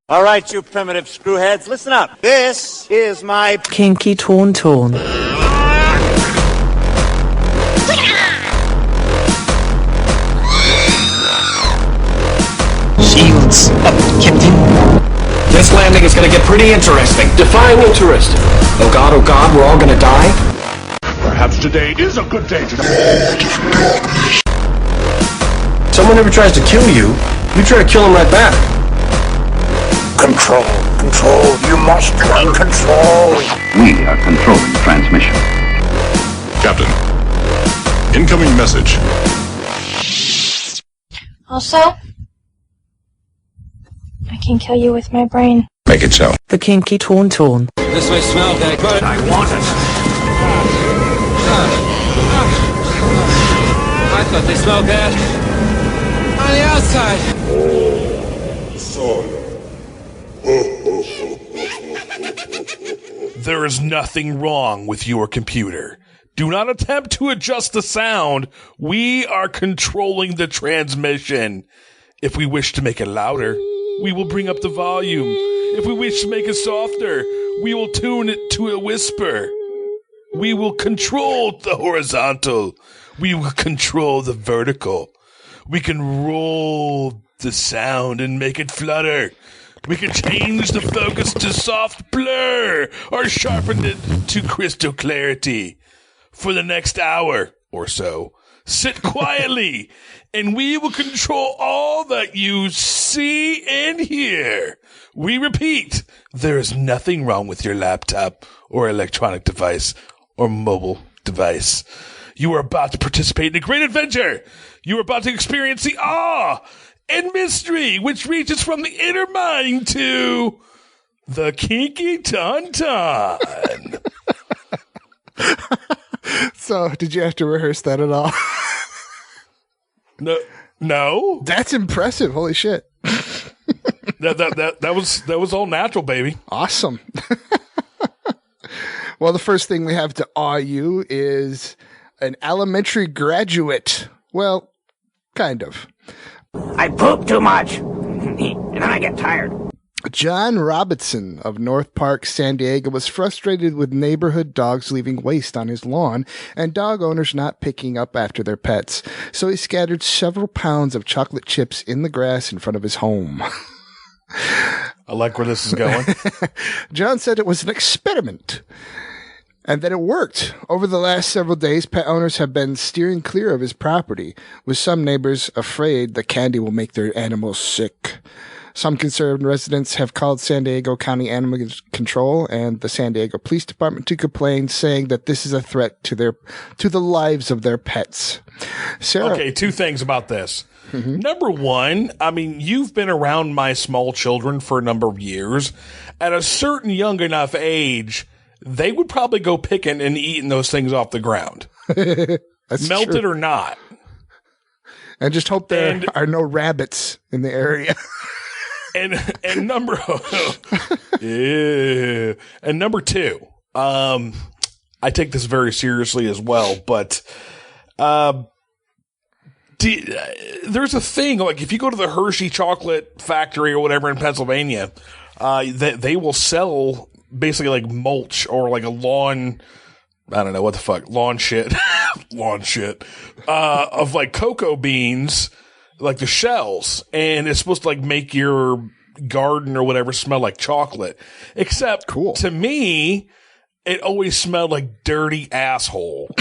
All right, you primitive screwheads, listen up. This is my Kinky Tauntaun. Shields up, Captain. This landing is gonna get pretty interesting. Define interesting. Oh God, we're all gonna die? Perhaps today is a good day to Someone ever tries to kill you, you try to kill him right back. Control, you must be in control. We are controlling transmission. Captain, incoming message. Also, I can kill you with my brain. Make it so. The Kinky Tauntaun. This may smell good, but I want it. I thought they smelled bad on the outside. There is nothing wrong with your computer. Do not attempt to adjust the sound. We are controlling the transmission. If we wish to make it louder, we will bring up the volume. If we wish to make it softer, we will tune it to a whisper. We will control the horizontal. We will control the vertical. We can roll the sound and make it flutter. We can change the focus to soft blur or sharpen it to crystal clarity. For the next hour or so, sit quietly and we will control all that you see and hear. We repeat, there is nothing wrong with your laptop or electronic device or mobile device. You are about to participate in a great adventure. You are about to experience the awe and mystery which reaches from the inner mind to the Kinky Tauntaun. So, did you have to rehearse that at all? No. That's impressive. Holy shit. That was all natural, baby. Awesome. Well, the first thing we have to awe you is an alimentary graduate. Well, kind of. I poop too much, and then I get tired. John Robinson of North Park, San Diego, was frustrated with neighborhood dogs leaving waste on his lawn and dog owners not picking up after their pets. So he scattered several pounds of chocolate chips in the grass in front of his home. I like where this is going. John said it was an experiment. And that it worked. Over the last several days, pet owners have been steering clear of his property, with some neighbors afraid the candy will make their animals sick. Some concerned residents have called San Diego County Animal Control and the San Diego Police Department to complain, saying that this is a threat to the lives of their pets. Sarah, okay, two things about this. Mm-hmm. Number one, I mean, you've been around my small children for a number of years. At a certain young enough age, they would probably go picking and eating those things off the ground. Melted or not. And just hope there are no rabbits in the area. And number two, I take this very seriously as well, but there's a thing, like if you go to the Hershey chocolate factory or whatever in Pennsylvania, they will sell basically like mulch or like a lawn, I don't know what the fuck, lawn shit, of like cocoa beans, like the shells, and it's supposed to like make your garden or whatever smell like chocolate. Except to me, it always smelled like dirty asshole.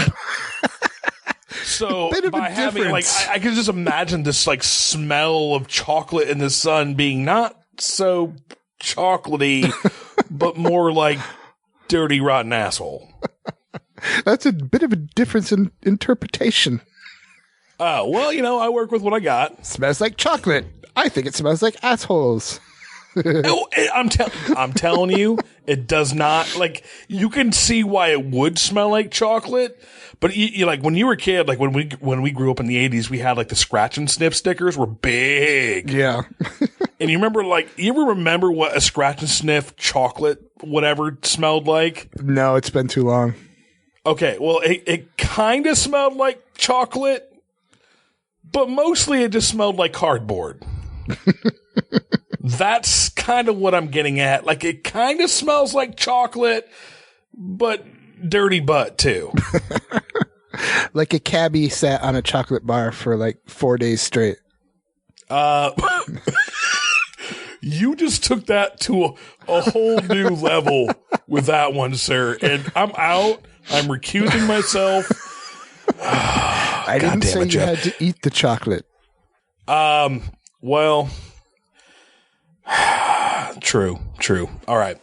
So by having like, I can just imagine this like smell of chocolate in the sun being not so chocolatey, but more like dirty, rotten asshole. That's a bit of a difference in interpretation. Oh, well, you know, I work with what I got. Smells like chocolate. I think it smells like assholes. I'm telling you, it does not. Like, you can see why it would smell like chocolate, but you like when you were a kid, like when we grew up in the 80s, we had like the scratch and sniff stickers were big. Yeah. And you ever remember what a scratch and sniff chocolate whatever smelled like? No, it's been too long. Okay, well, it kind of smelled like chocolate, but mostly it just smelled like cardboard. That's kind of what I'm getting at. Like, it kind of smells like chocolate, but dirty butt too. Like a cabbie sat on a chocolate bar for like 4 days straight. You just took that to a whole new level with that one, sir. And I'm out. I'm recusing myself. I didn't say you had to eat the chocolate. Well, true. All right.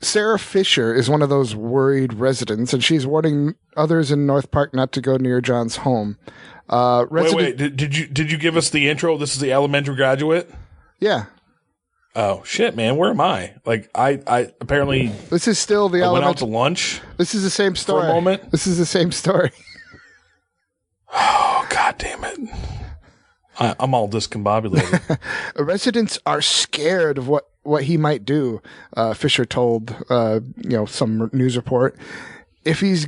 Sarah Fisher is one of those worried residents, and she's warning others in North Park not to go near John's home. Wait. Did you give us the intro? This is the elementary graduate? Yeah. Oh shit, man! Where am I? Like, I apparently this is still the went out to lunch. This is the same story. For a moment. This is the same story. Oh god damn it! I'm all discombobulated. Residents are scared of what he might do. Fisher told some news report. If he's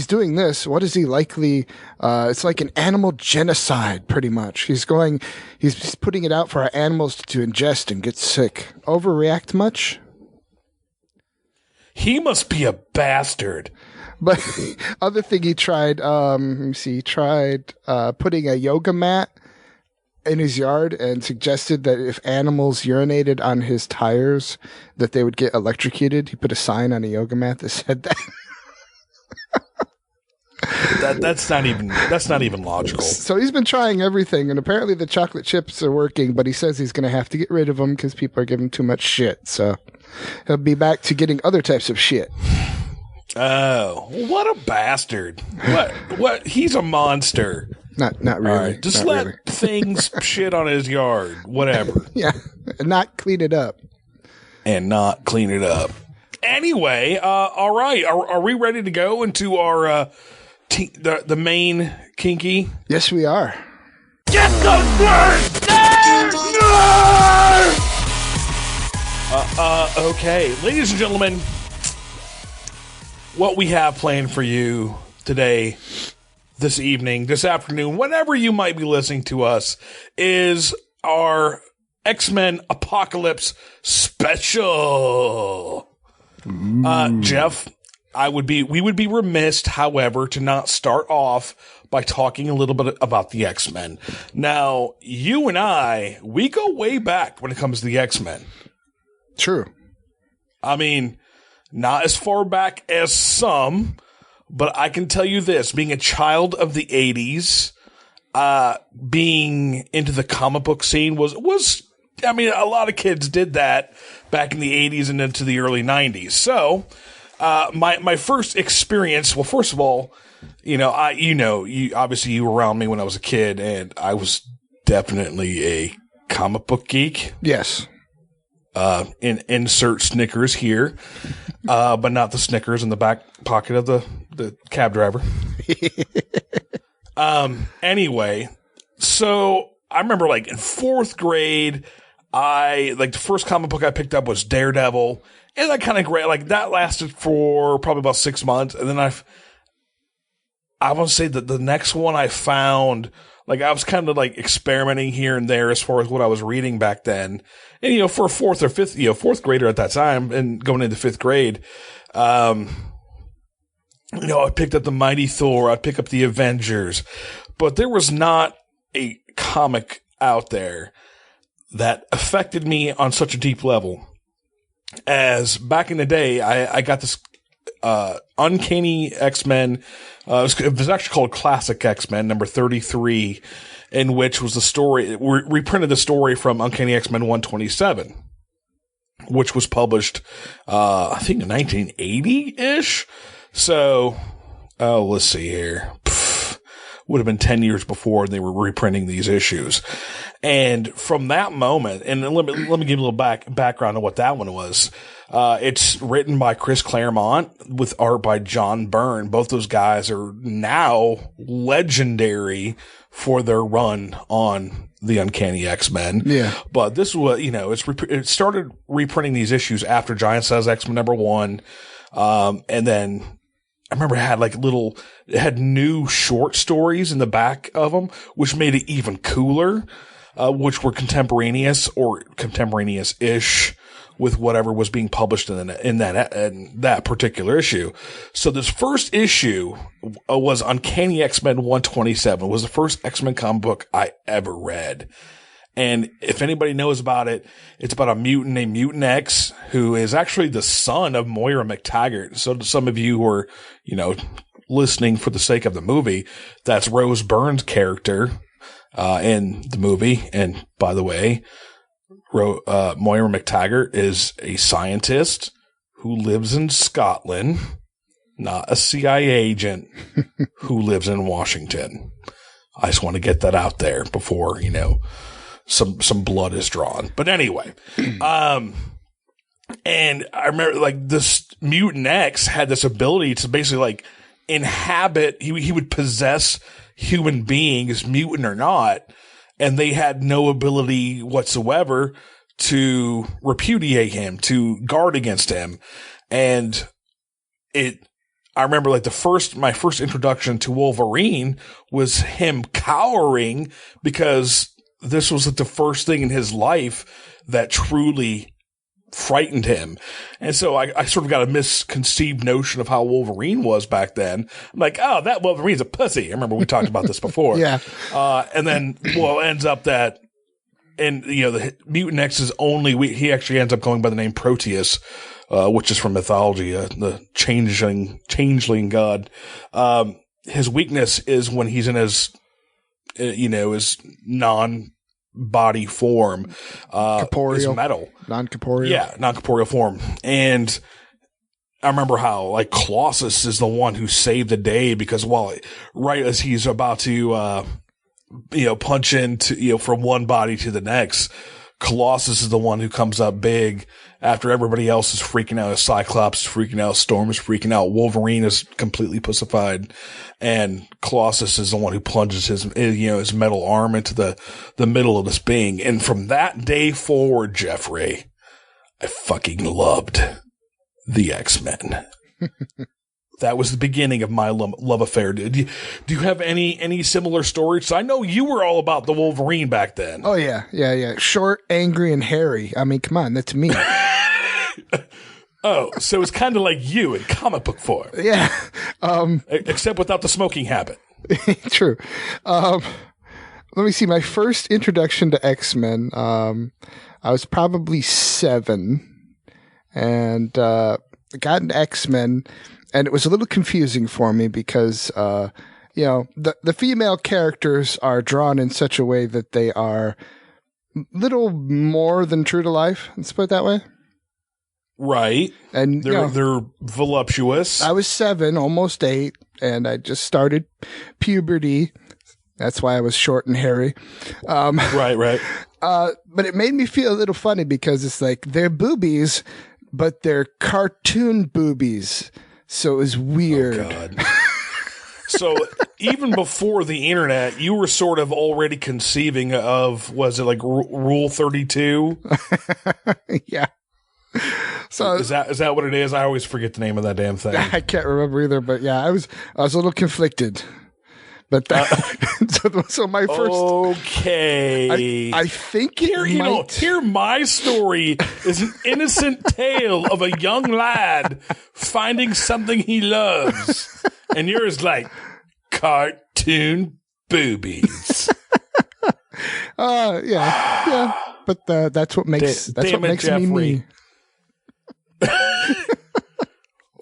doing this, what is he likely? It's like an animal genocide, pretty much. He's putting it out for our animals to ingest and get sick. Overreact much? He must be a bastard. But other thing he tried, let me see, he tried putting a yoga mat in his yard and suggested that if animals urinated on his tires, that they would get electrocuted. He put a sign on a yoga mat that said that. That's not even logical. So he's been trying everything, and apparently the chocolate chips are working, but he says he's going to have to get rid of them because people are giving too much shit. So he'll be back to getting other types of shit. Oh, what a bastard. What? He's a monster. Not really. All right, just let things shit on his yard. Whatever. Yeah. And not clean it up. Anyway, all right. Are we ready to go into our the main kinky? Yes, we are. Get those words! Okay, ladies and gentlemen, what we have planned for you today, this evening, this afternoon, whenever you might be listening to us, is our X-Men Apocalypse special. Jeff, we would be remiss, however, to not start off by talking a little bit about the X-Men. Now, you and I, we go way back when it comes to the X-Men. True. I mean, not as far back as some, but I can tell you this, being a child of the 80s, being into the comic book scene was I mean, a lot of kids did that back in the 80s and into the early 90s. So, my first experience, well, first of all, you obviously you were around me when I was a kid, and I was definitely a comic book geek. Yes. Insert Snickers here, but not the Snickers in the back pocket of the cab driver. Anyway, so I remember like in fourth grade, the first comic book I picked up was Daredevil, and that kind of that lasted for probably about 6 months, and then I want to say that the next one I found, like I was kind of like experimenting here and there as far as what I was reading back then, and for a fourth grader at that time, and going into fifth grade, I picked up the Mighty Thor, I'd pick up the Avengers, but there was not a comic out there that affected me on such a deep level as back in the day. I got this Uncanny X-Men. It was actually called Classic X-Men number 33, in which was the story, reprinted the story from Uncanny X-Men 127, which was published, I think in 1980-ish. So, let's see here. Would have been 10 years before they were reprinting these issues. And from that moment, and let me give you a little background on what that one was. It's written by Chris Claremont with art by John Byrne. Both those guys are now legendary for their run on the Uncanny X-Men. Yeah. But this was, it started reprinting these issues after Giant Size X-Men number 1. And then I remember it had new short stories in the back of them, which made it even cooler. which were contemporaneous or contemporaneous-ish with whatever was being published in that particular issue. So this first issue was Uncanny X-Men 127. It was the first X-Men comic book I ever read. And if anybody knows about it, it's about a mutant named Mutant X, who is actually the son of Moira MacTaggert. So to some of you who are, listening for the sake of the movie, that's Rose Byrne's character in the movie. And by the way, Moira MacTaggert is a scientist who lives in Scotland, not a CIA agent who lives in Washington. I just want to get that out there before, some blood is drawn. But anyway, and I remember this Mutant X had this ability to basically inhabit, he would possess human beings, mutant or not, and they had no ability whatsoever to repudiate him, to guard against him. And I remember my first introduction to Wolverine was him cowering because this was the first thing in his life that truly frightened him. And so I sort of got a misconceived notion of how Wolverine was back then. I'm like, oh, that Wolverine's a pussy. I remember we talked about this before. Yeah. And then, it ends up that, and the Mutant X is he actually ends up going by the name Proteus, which is from mythology, the changeling god. His weakness is when he's in his non-body form, corporeal, is metal. Non-corporeal. Yeah, non-corporeal form. And I remember how Colossus is the one who saved the day because right as he's about to, punch into, from one body to the next, Colossus is the one who comes up big after everybody else is freaking out. Cyclops is freaking out. Storm is freaking out. Wolverine is completely pussified. And Colossus is the one who plunges his metal arm into the middle of this being. And from that day forward, Jeffrey, I fucking loved the X-Men. That was the beginning of my love affair. Do you have any similar stories? I know you were all about the Wolverine back then. Oh, yeah. Short, angry, and hairy. I mean, come on, that's me. Oh, so it's kind of like you in comic book form. Yeah. Except without the smoking habit. True. Let me see. My first introduction to X-Men, I was probably 7 and got into X-Men. And it was a little confusing for me because, the female characters are drawn in such a way that they are little more than true to life. Let's put it that way. Right. And they're voluptuous. I was 7, almost 8, and I just started puberty. That's why I was short and hairy. Right. But it made me feel a little funny because it's they're boobies, but they're cartoon boobies. So it was weird. Oh, God. So even before the internet, you were sort of already conceiving of, was it Rule 32? Yeah. So is that what it is? I always forget the name of that damn thing. I can't remember either, but yeah, I was a little conflicted. But so my first. Okay. I think here my story is an innocent tale of a young lad finding something he loves, and yours cartoon boobies. Yeah. But that's what makes Jeffrey. me.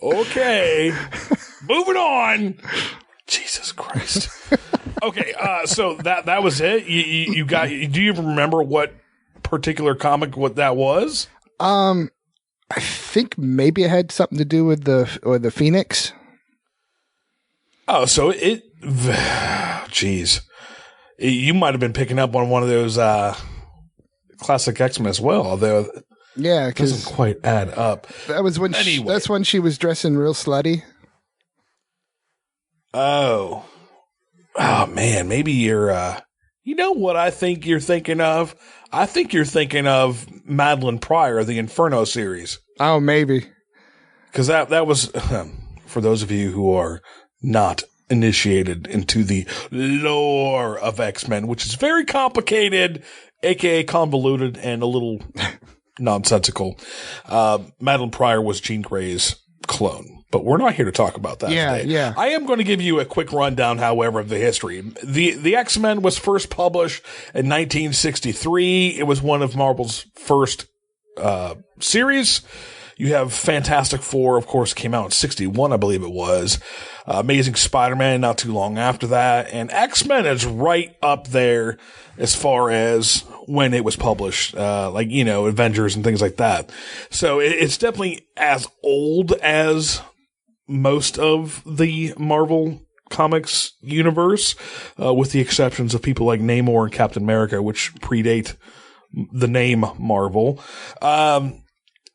Okay, moving on. Jesus Christ. Okay, so that was it. You got. Do you even remember what particular comic what that was? I think maybe it had something to do with the Phoenix. Oh, so it. Jeez, you might have been picking up on one of those classic X-Men as well, although. Yeah, it doesn't quite add up. That was when that's when she was dressing real slutty. Oh man, maybe you're, you know what I think you're thinking of? I think you're thinking of Madeline Pryor, the Inferno series. Oh, maybe. Because that was, for those of you who are not initiated into the lore of X-Men, which is very complicated, aka convoluted, and a little nonsensical. Madeline Pryor was Jean Grey's clone. But we're not here to talk about that today. Yeah. I am going to give you a quick rundown, however, of the history. The X-Men was first published in 1963. It was one of Marvel's first series. You have Fantastic Four, of course, came out in 61, I believe it was. Amazing Spider-Man not too long after that. And X-Men is right up there as far as when it was published, Avengers and things like that. So it's definitely as old as most of the Marvel Comics universe, with the exceptions of people like Namor and Captain America, which predate the name Marvel.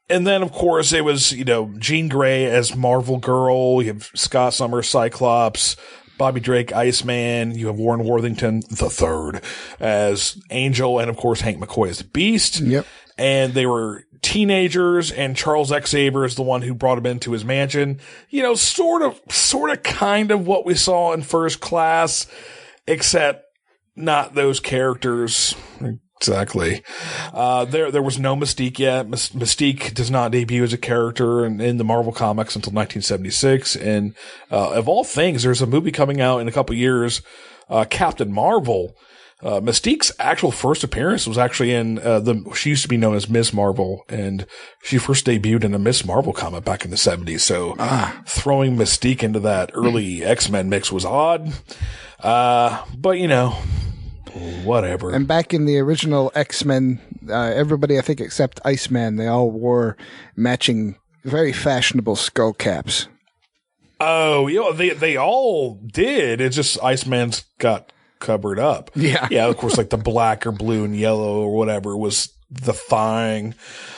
And then, of course, it was, Jean Grey as Marvel Girl. You have Scott Summers, Cyclops, Bobby Drake, Iceman. You have Warren Worthington III as Angel, and, of course, Hank McCoy as the Beast. Yep. And they were teenagers, and Charles Xavier is the one who brought him into his mansion. Sort of, kind of what we saw in First Class, except not those characters exactly. There was no Mystique yet. Mystique does not debut as a character in the Marvel Comics until 1976. And of all things, there's a movie coming out in a couple years, Captain Marvel. Mystique's actual first appearance was actually in she used to be known as Ms. Marvel, and she first debuted in a Ms. Marvel comic back in the 70s. So throwing Mystique into that early X-Men mix was odd. But whatever. And back in the original X-Men, everybody, I think, except Iceman, they all wore matching, very fashionable skull caps. Oh, they all did. It's just Iceman's got covered up. Yeah, of course, like the black or blue and yellow or whatever was the thing.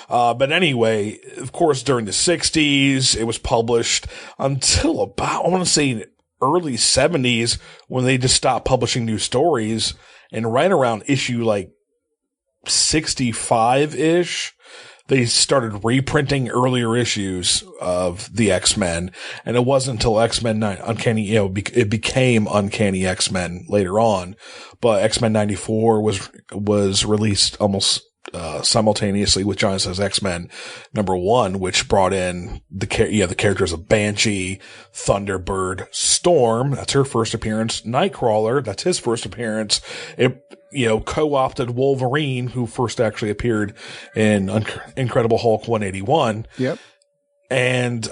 But anyway, of course, during the 60s, it was published until about, I want to say, early 70s, when they just stopped publishing new stories. And right around issue like 65-ish, they started reprinting earlier issues of the X-Men. And it wasn't until X-Men Uncanny, it became Uncanny X-Men later on. But X-Men 94 was released almost simultaneously with Giant Size X-Men #1, which brought in the characters of Banshee, Thunderbird, Storm. That's her first appearance. Nightcrawler. That's his first appearance. It, co-opted Wolverine, who first actually appeared in Incredible Hulk 181. Yep. And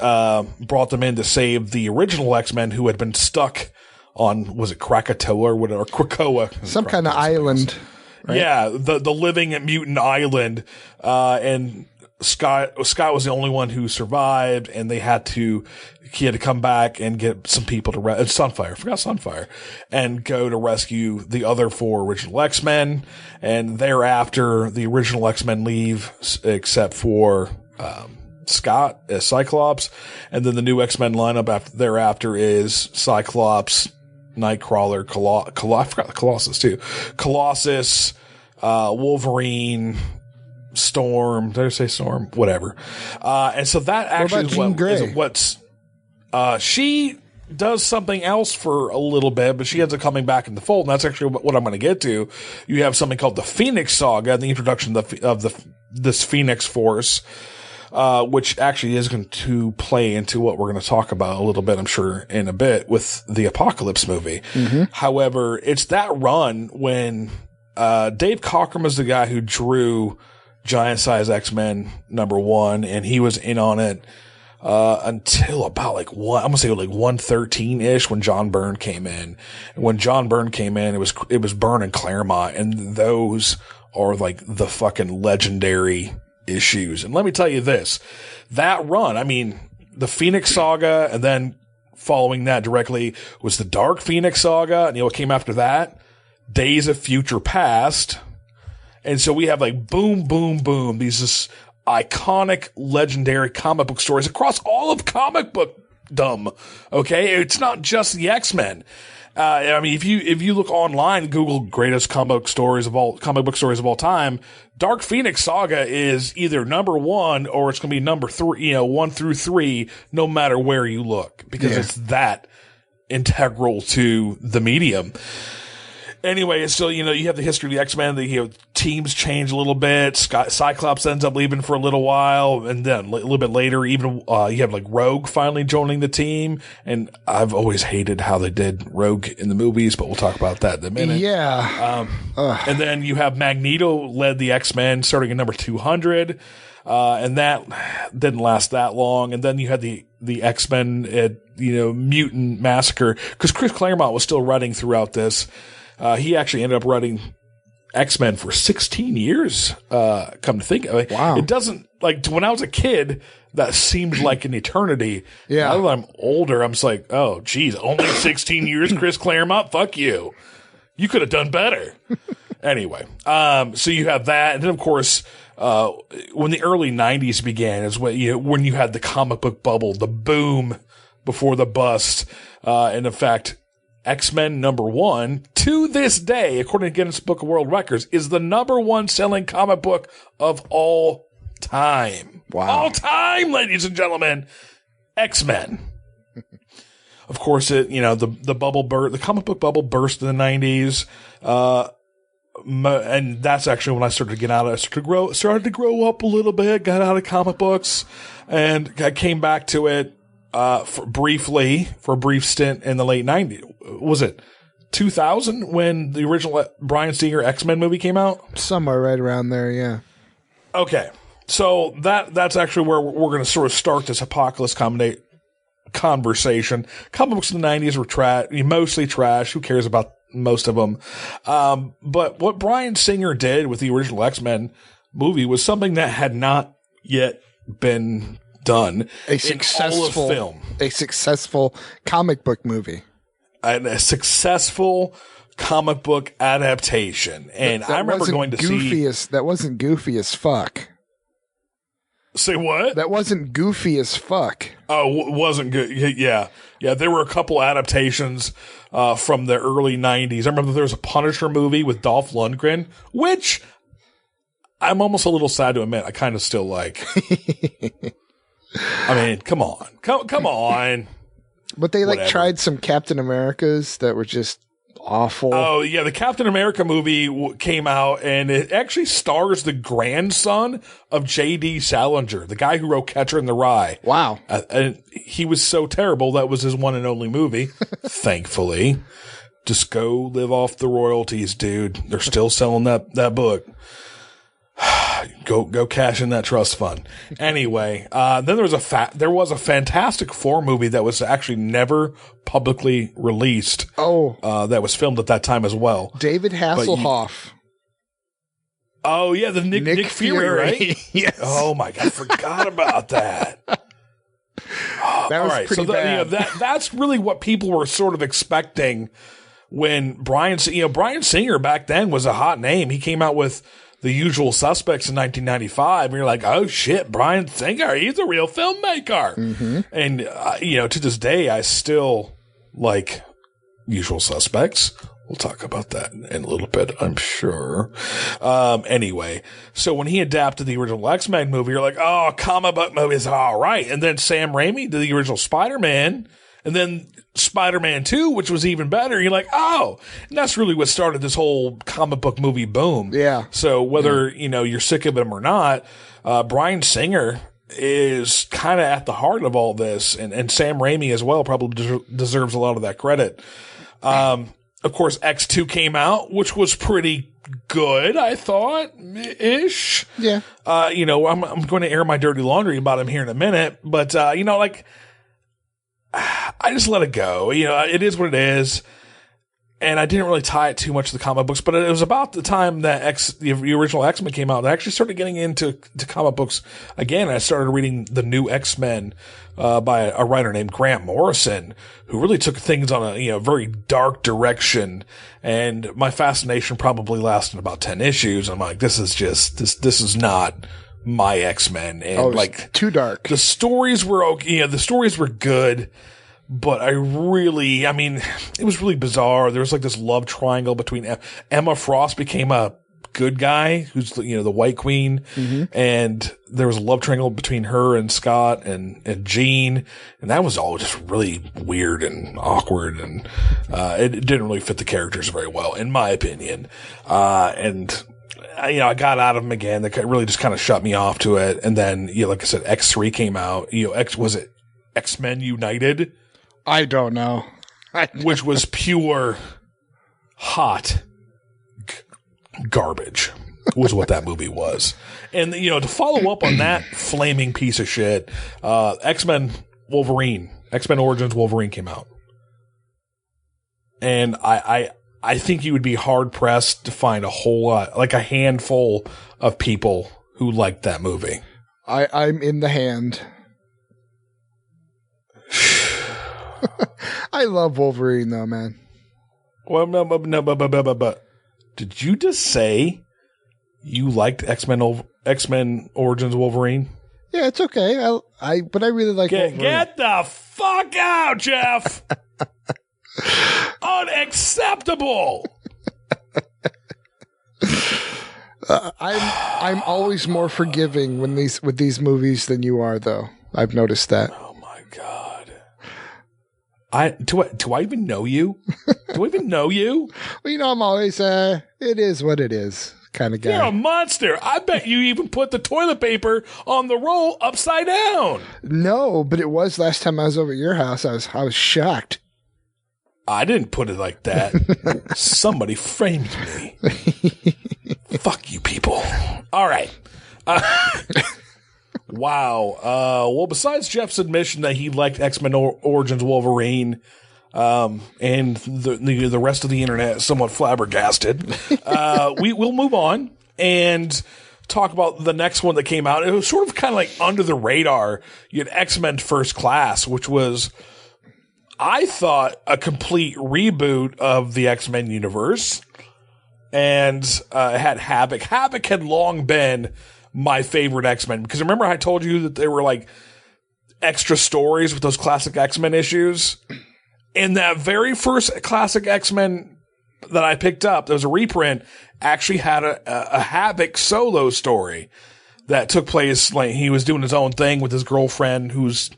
brought them in to save the original X-Men who had been stuck on, was it Krakatoa or whatever, Krakoa? Some kind of island. Right? Yeah, the living mutant island, and Scott was the only one who survived, and he had to come back and get some people to Sunfire, and go to rescue the other 4 original X-Men, and thereafter the original X-Men leave, except for Scott as Cyclops, and then the new X-Men lineup thereafter is Cyclops, Nightcrawler, I forgot the Colossus too. Colossus, Wolverine, Storm. Did I say Storm? Whatever. And so that actually is what's, she does something else for a little bit, but she ends up coming back in the fold. And that's actually what I'm going to get to. You have something called the Phoenix Saga, the introduction of this Phoenix Force, which actually is going to play into what we're going to talk about a little bit, I'm sure, in a bit with the Apocalypse movie. Mm-hmm. However, it's that run when Dave Cockrum is the guy who drew Giant Size X-Men #1, and he was in on it until about I'm going to say 113-ish when John Byrne came in. And when John Byrne came in, it was Byrne and Claremont, and those are like the fucking legendary issues. And let me tell you this, that run, I mean, the Phoenix Saga, and then following that directly was the Dark Phoenix Saga, and what came after that? Days of Future Past. And so we have boom, boom, boom, these just iconic, legendary comic book stories across all of comic bookdom. Okay? It's not just the X-Men. I mean, if you look online, Google greatest comic book stories of all time, Dark Phoenix Saga is either #1 or it's going to be #3, 1 through 3, no matter where you look, because it's that integral to the medium. Anyway, so, you have the history of the X-Men. The teams change a little bit. Cyclops ends up leaving for a little while. And then a little bit later, even you have like Rogue finally joining the team. And I've always hated how they did Rogue in the movies, but we'll talk about that in a minute. Yeah. And then you have Magneto led the X-Men starting at number 200. And that didn't last that long. And then you had the X-Men at, Mutant Massacre, because Chris Claremont was still writing throughout this. He actually ended up writing X-Men for 16 years, come to think of it. Wow. It doesn't, when I was a kid, that seemed like an eternity. Yeah. Now that I'm older, I'm just like, oh, geez, only 16 years, Chris Claremont? Fuck you. You could have done better. Anyway, so you have that. And then, of course, when the early 90s began is when you had the comic book bubble, the boom before the bust. And in fact, X-Men #1 to this day, according to Guinness Book of World Records, is the #1 selling comic book of all time. Wow. All time, ladies and gentlemen. X-Men. Of course, the bubble the comic book bubble burst in the 90s. And that's actually when I started to get out of it. Started to grow up a little bit, got out of comic books, and I came back to it for a brief stint in the late 90s. Was it 2000 when the original Bryan Singer X-Men movie came out? Somewhere right around there, yeah. Okay. So that's actually where we're going to sort of start this apocalypse conversation. Comic books in the 90s were mostly trash. Who cares about most of them? But what Bryan Singer did with the original X-Men movie was something that had not yet been done. A successful film. A successful comic book movie. A successful comic book adaptation. And I remember going to see... That wasn't goofy as fuck. Say what? That wasn't goofy as fuck. Oh, wasn't good. Yeah. Yeah, there were a couple adaptations from the early 90s. I remember there was a Punisher movie with Dolph Lundgren, which I'm almost a little sad to admit I kind of still like. I mean, come on. Come on. But they Whatever. tried some Captain Americas that were just awful. Oh, yeah. The Captain America movie came out, and it actually stars the grandson of J.D. Salinger, the guy who wrote Catcher in the Rye. Wow. And he was so terrible, that was his one and only movie, thankfully. Just go live off the royalties, dude. They're still selling that book. Go cash in that trust fund. Anyway, then there was a Fantastic Four movie that was actually never publicly released. Oh, that was filmed at that time as well. David Hasselhoff. Oh yeah, the Nick Fury, right? Yes. Oh my God, I forgot about that. That was pretty bad. That's really what people were sort of expecting when Bryan Singer back then was a hot name. He came out with The Usual Suspects in 1995, and you're like, oh shit, Bryan Singer, he's a real filmmaker. Mm-hmm. And, to this day, I still like Usual Suspects. We'll talk about that in a little bit, I'm sure. Anyway, so when he adapted the original X-Men movie, you're like, oh, comic book movies, all right. And then Sam Raimi did the original Spider-Man, and then Spider-Man 2, which was even better. You're like, oh, and that's really what started this whole comic book movie boom. Yeah. So whether, you're sick of him or not, Bryan Singer is kind of at the heart of all this, and Sam Raimi as well probably deserves a lot of that credit. Of course, X2 came out, which was pretty good, I thought, ish. Yeah. I'm going to air my dirty laundry about him here in a minute, but, I just let it go. It is what it is. And I didn't really tie it too much to the comic books, but it was about the time that the original X-Men came out. I actually started getting into comic books again. I started reading the new X-Men by a writer named Grant Morrison, who really took things on a very dark direction. And my fascination probably lasted about 10 issues. I'm like, this is not my X-Men. And too dark. The stories were okay. The stories were good. But it was really bizarre. There was this love triangle between Emma Frost became a good guy who's the White Queen, and there was a love triangle between her and Scott and Jean, and that was all just really weird and awkward, and it didn't really fit the characters very well, in my opinion. And I got out of them again. That really just kind of shut me off to it. And then, like I said, X3 came out. Was it X-Men United? I don't know. Which was pure hot garbage was what that movie was. And, to follow up on that flaming piece of shit, X-Men Origins Wolverine came out. And I think you would be hard pressed to find a whole lot, like a handful of people who liked that movie. I'm in the hand. I love Wolverine though, man. Well, no, but did you just say you liked X-Men Origins Wolverine? Yeah, it's okay. But I really like Wolverine. Get the fuck out, Jeff. Unacceptable. I'm always more forgiving with these movies than you are, though. I've noticed that. Oh my god. Do I even know you? Do I even know you? Well, I'm always it is what it is kind of guy. You're a monster. I bet you even put the toilet paper on the roll upside down. No, but it was last time I was over at your house. I was shocked. I didn't put it like that. Somebody framed me. Fuck you people. All right. Wow. Well, besides Jeff's admission that he liked X-Men Origins Wolverine, and the rest of the internet is somewhat flabbergasted, we'll move on and talk about the next one that came out. It was sort of kind of like under the radar. You had X-Men First Class, which was, I thought, a complete reboot of the X-Men universe. And it had Havok. Havok had long been my favorite X-Men, because remember I told you that there were like extra stories with those classic X-Men issues? And that very first classic X-Men that I picked up, there was a reprint, actually had a Havok solo story that took place, like he was doing his own thing with his girlfriend whose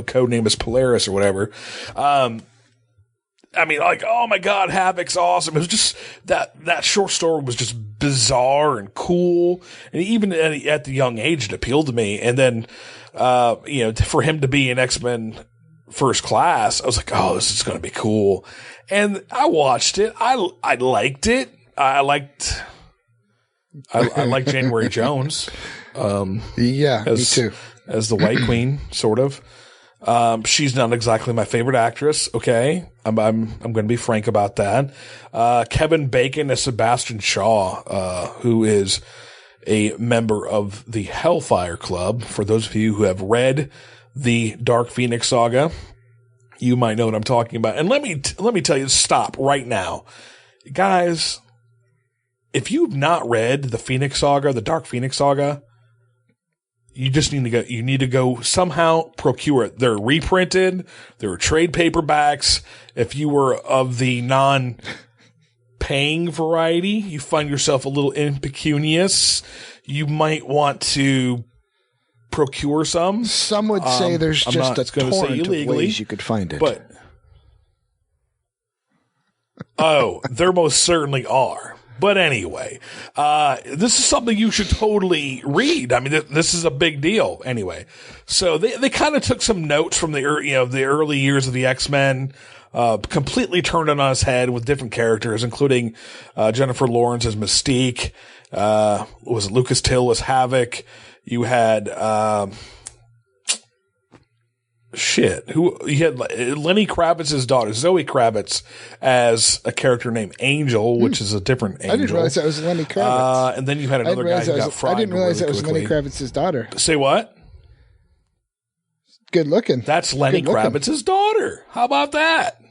code name is Polaris or whatever. I mean, like, oh my God, Havok's awesome. It was just that short story was just bizarre and cool. And even at the young age, it appealed to me. And then, for him to be in X-Men First Class, I was like, oh, this is going to be cool. And I watched it. I liked it. I liked January Jones. Yeah, me too. As the White Queen, sort of. She's not exactly my favorite actress. Okay. I'm going to be frank about that. Kevin Bacon as Sebastian Shaw, who is a member of the Hellfire Club. For those of you who have read the Dark Phoenix saga, you might know what I'm talking about. And let me tell you, stop right now. Guys, if you've not read the Phoenix saga, the Dark Phoenix saga, you just need to go. You need to go somehow procure it. They're reprinted. There are trade paperbacks. If you were of the non-paying variety, you find yourself a little impecunious, you might want to procure some. Some would say there's just a torrent of ways you could find it. But there most certainly are. But anyway, this is something you should totally read. I mean, this is a big deal. Anyway, so they kind of took some notes from the early years of the X-Men, completely turned it on its head with different characters, including Jennifer Lawrence as Mystique. Was Lucas Till as Havok? You had who you had Lenny Kravitz's daughter, Zoe Kravitz, as a character named Angel, which is a different Angel. I didn't realize that was Lenny Kravitz. And then you had another guy who got fried. I didn't realize really that was quickly. Lenny Kravitz's daughter. Say what? Good looking. That's Lenny Kravitz's daughter. How about that?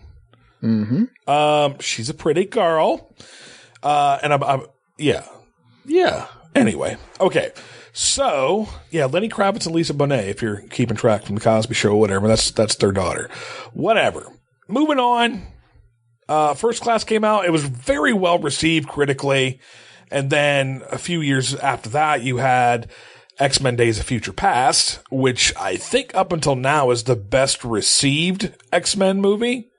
Mm-hmm. She's a pretty girl. And I'm yeah. Anyway, okay. So, yeah, Lenny Kravitz and Lisa Bonet, if you're keeping track from the Cosby Show or whatever, that's their daughter. Whatever. Moving on. First Class came out. It was very well received critically. And then a few years after that, you had X-Men Days of Future Past, which I think up until now is the best received X-Men movie.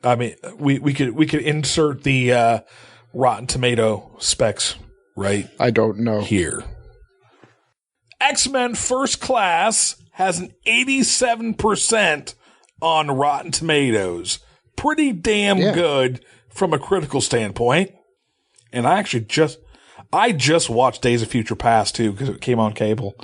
I mean, we could insert the Rotten Tomato specs right. I don't know here. X-Men First Class has an 87% on Rotten Tomatoes. Pretty damn good from a critical standpoint. And I actually just watched Days of Future Past too because it came on cable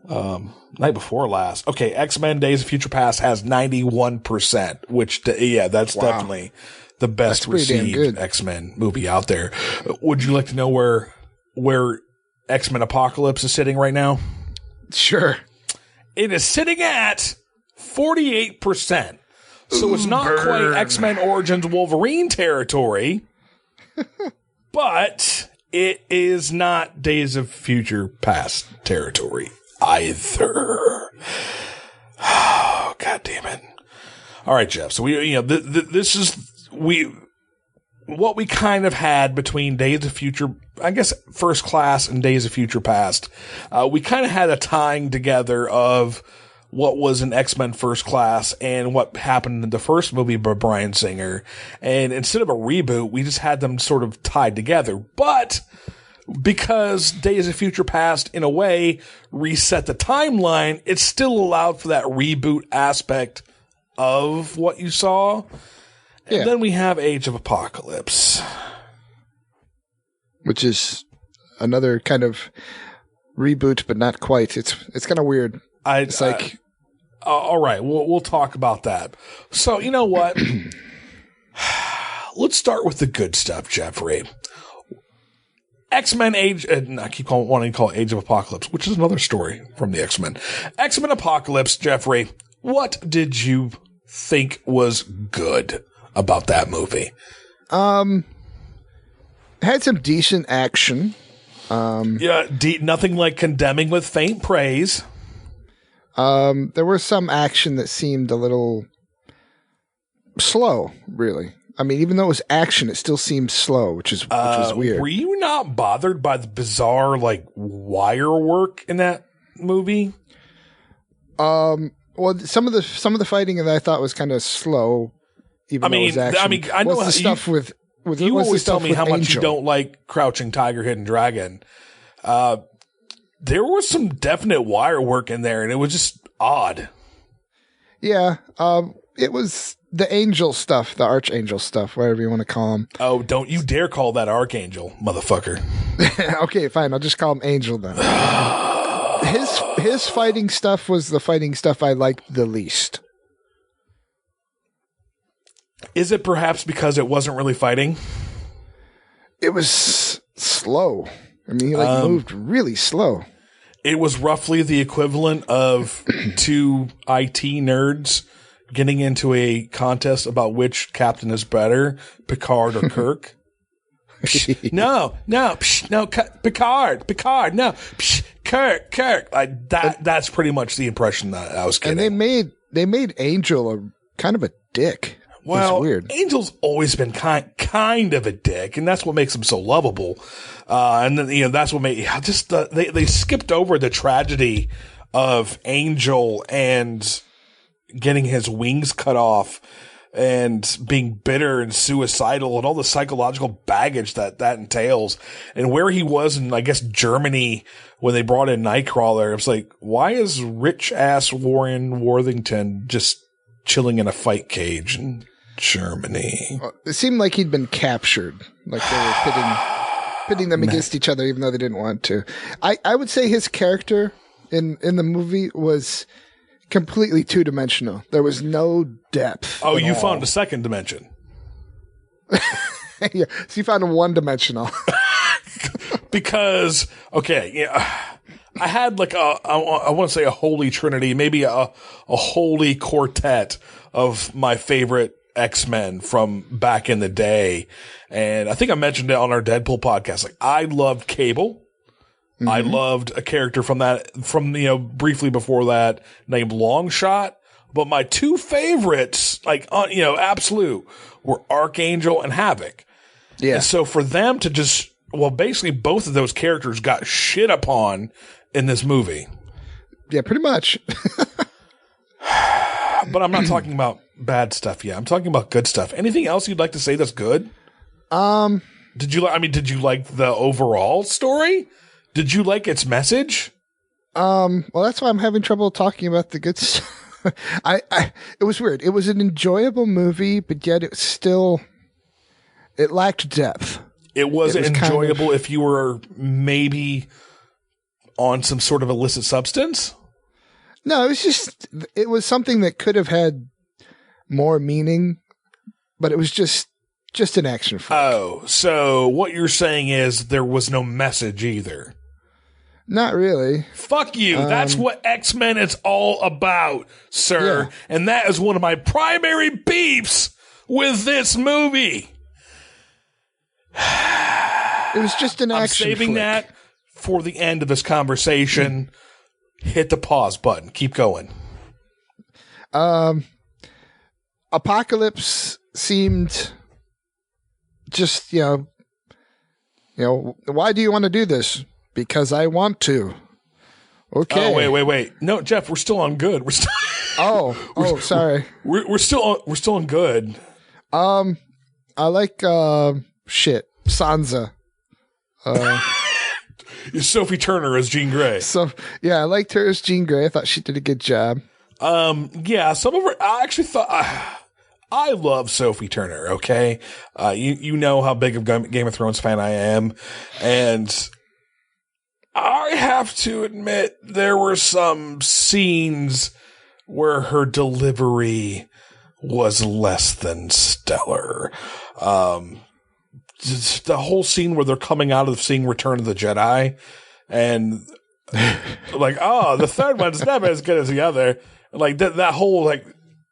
night before last. Okay, X-Men Days of Future Past has 91%, which that's definitely the best received X-Men movie out there. Would you like to know where X-Men Apocalypse is sitting right now? Sure. It is sitting at 48%. So it's not quite X-Men Origins Wolverine territory, but it is not Days of Future Past territory either. Oh, God damn it. All right, Jeff. So this is what we kind of had between Days of Future, I guess, First Class and Days of Future Past. We kind of had a tying together of what was an X-Men First Class and what happened in the first movie by Bryan Singer. And instead of a reboot, we just had them sort of tied together. But because Days of Future Past, in a way, reset the timeline, it still allowed for that reboot aspect of what you saw. And then we have Age of Apocalypse, which is another kind of reboot, but not quite. It's kind of weird. All right, we'll talk about that. So you know what? Let's start with the good stuff, Jeffrey. X-Men Age, and I keep wanting to call it Age of Apocalypse, which is another story from the X-Men. X-Men Apocalypse, Jeffrey. What did you think was good about that movie? Had some decent action. Nothing like condemning with faint praise. There was some action that seemed a little slow, really. I mean, even though it was action, it still seemed slow, which is weird. Were you not bothered by the bizarre, wire work in that movie? Well, some of the fighting that I thought was kind of slow. Even though it was action. I know what's the stuff with you always tell me how Angel? much you don't like Crouching Tiger, Hidden Dragon. There was some definite wire work in there, and it was just odd. Yeah, it was the angel stuff, the Archangel stuff, whatever you want to call him. Oh, don't you dare call that Archangel, motherfucker. Okay, fine. I'll just call him Angel then. His fighting stuff was the fighting stuff I liked the least. Is it perhaps because it wasn't really fighting? It was slow. I mean, he moved really slow. It was roughly the equivalent of two IT nerds getting into a contest about which captain is better, Picard or Kirk. No, Picard, no, Kirk. That's pretty much the impression that I was getting. And they made Angel a kind of a dick. Well, weird. Angel's always been kind of a dick, and that's what makes him so lovable. And then that's what made they skipped over the tragedy of Angel and getting his wings cut off and being bitter and suicidal and all the psychological baggage that entails, and where he was in, I guess, Germany when they brought in Nightcrawler. It was like, why is rich ass Warren Worthington just chilling in a fight cage in Germany? It seemed like he'd been captured. Like they were pitting them against each other, even though they didn't want to. I would say his character in the movie was completely two-dimensional. There was no depth. Oh, you found a second dimension. Yeah, so you found a one-dimensional. Because, I had I want to say a holy trinity, maybe a holy quartet of my favorite X-Men from back in the day. And I think I mentioned it on our Deadpool podcast. I loved Cable. Mm-hmm. I loved a character from briefly before that named Longshot. But my two favorites, absolute, were Archangel and Havok. Yeah. And so for them to just well, basically both of those characters got shit upon in this movie. Yeah, pretty much. But I'm not talking about bad stuff yet. I'm talking about good stuff. Anything else you'd like to say that's good? Did you like the overall story? Did you like its message? Well, that's why I'm having trouble talking about the good stuff. It was weird. It was an enjoyable movie, but yet it lacked depth. It wasn't enjoyable if you were maybe on some sort of illicit substance? No, it was something that could have had more meaning, but it was just an action flick. Oh, so what you're saying is there was no message either. Not really. Fuck you. That's what X-Men is all about, sir. Yeah. And that is one of my primary beefs with this movie. It was just an action I'm saving flick. that for the end of this conversation. Hit the pause button. Keep going. Apocalypse seemed just, why do you want to do this? Because I want to. Okay. Oh, wait. No, Jeff, we're still on good. We're still sorry. We're still on good. I like Sansa. Sophie Turner as Jean Grey. So yeah, I liked her as Jean Grey. I thought she did a good job. Yeah, some of her. I actually thought I love Sophie Turner. Okay, you know how big of Game of Thrones fan I am, and I have to admit there were some scenes where her delivery was less than stellar. Just the whole scene where they're coming out of seeing Return of the Jedi and like, oh, the third one's never as good as the other. Like that whole, like,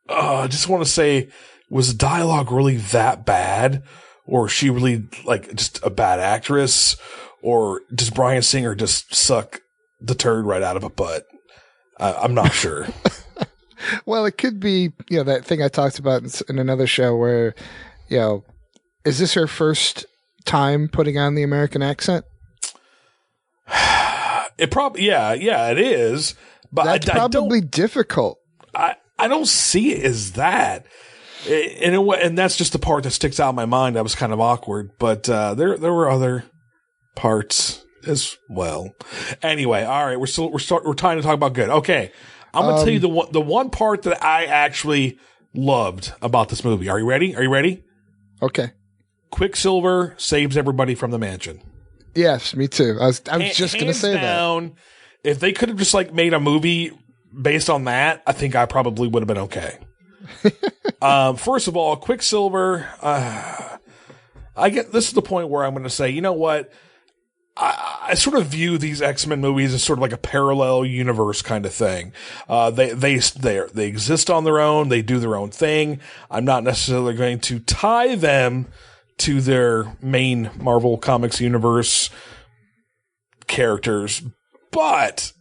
I just want to say, was the dialogue really that bad? Or is she really like just a bad actress? Or does Bryan Singer just suck the turd right out of a butt? I'm not sure. Well, it could be, that thing I talked about in another show where, is this her first time putting on the American accent? It probably, yeah, it is. But that's probably difficult. I don't see it as that. And that's just the part that sticks out in my mind. That was kind of awkward. But there were other parts as well. Anyway, all right, we're trying to talk about good. Okay, I'm gonna tell you the one part that I actually loved about this movie. Are you ready? Okay. Quicksilver saves everybody from the mansion. Yes, me too. I was just going to say that. If they could have just like made a movie based on that, I think I probably would have been okay. First of all, Quicksilver, this is the point where I'm going to say, you know what? I sort of view these X-Men movies as sort of like a parallel universe kind of thing. They exist on their own. They do their own thing. I'm not necessarily going to tie them to their main Marvel Comics universe characters, but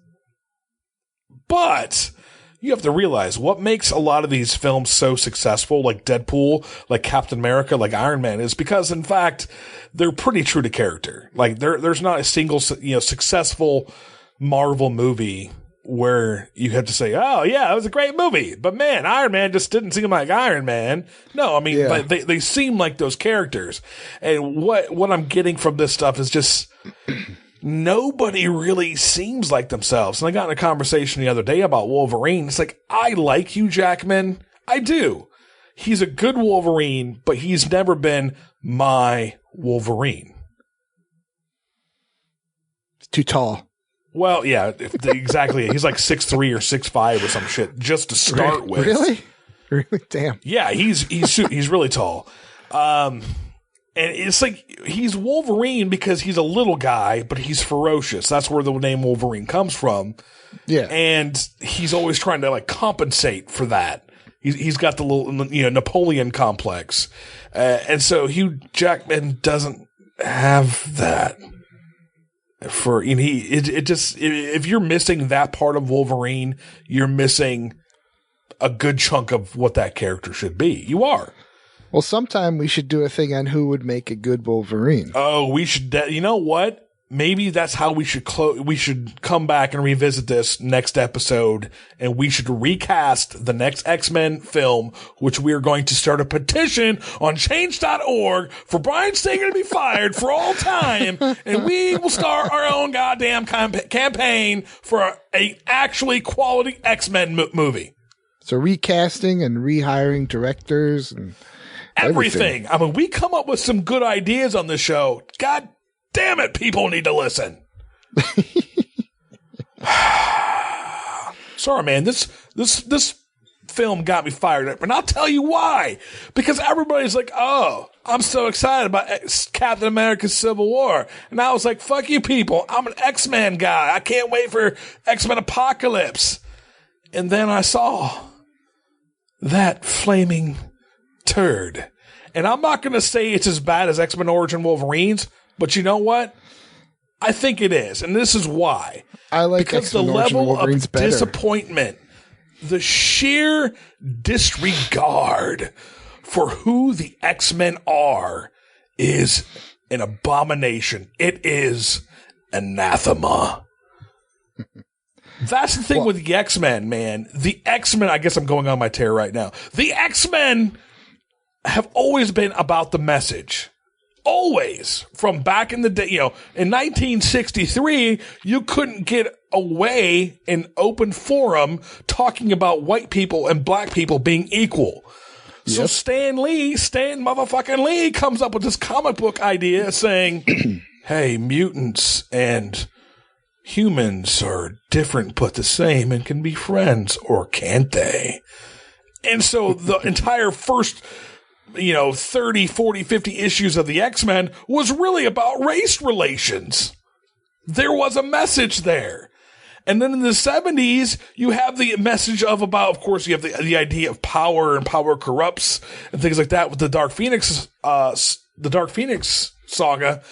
you have to realize what makes a lot of these films so successful, like Deadpool, like Captain America, like Iron Man, is because, in fact, they're pretty true to character. Like there's not a single, successful Marvel movie where you have to say, oh yeah, it was a great movie, but man, Iron Man just didn't seem like Iron Man. No, I mean, but they seem like those characters. And what I'm getting from this stuff is just nobody really seems like themselves. And I got in a conversation the other day about Wolverine. It's like, I like Hugh Jackman. I do. He's a good Wolverine, but he's never been my Wolverine. It's too tall. Well, yeah, exactly. He's like 6'3" or 6'5" or some shit just to start with. Really? Damn. Yeah, he's really tall. And it's like he's Wolverine because he's a little guy, but he's ferocious. That's where the name Wolverine comes from. Yeah. And he's always trying to like compensate for that. He's got the little Napoleon complex. And so Hugh Jackman doesn't have that. If you're missing that part of Wolverine, you're missing a good chunk of what that character should be. You are. Well, sometime we should do a thing on who would make a good Wolverine. Oh, we should. You know what? Maybe that's how we should we should come back and revisit this next episode, and we should recast the next X-Men film, which we are going to start a petition on change.org for Bryan Singer to be fired for all time, and we will start our own goddamn campaign for a actually quality X-Men movie. So recasting and rehiring directors and everything. I mean, we come up with some good ideas on the show. God damn it, people need to listen. Sorry, man. This film got me fired up, and I'll tell you why. Because everybody's like, "Oh, I'm so excited about Captain America: Civil War," and I was like, "Fuck you, people! I'm an X-Men guy. I can't wait for X-Men Apocalypse." And then I saw that flaming turd, and I'm not going to say it's as bad as X-Men Origin Wolverines. But you know what? I think it is. And this is why. I like because the level of disappointment, the sheer disregard for who the X-Men are is an abomination. It is anathema. That's the thing with the X-Men, man. The X-Men, I guess I'm going on my tear right now. The X-Men have always been about the message. Always. From back in the day, in 1963, you couldn't get away in open forum talking about white people and black people being equal. Yep. So Stan motherfucking Lee comes up with this comic book idea saying, hey, mutants and humans are different but the same and can be friends, or can't they? And so the entire first 30, 40, 50 issues of the X-Men was really about race relations. There was a message there. And then in the 70s, you have the message of course, you have the idea of power and power corrupts and things like that with the Dark Phoenix saga.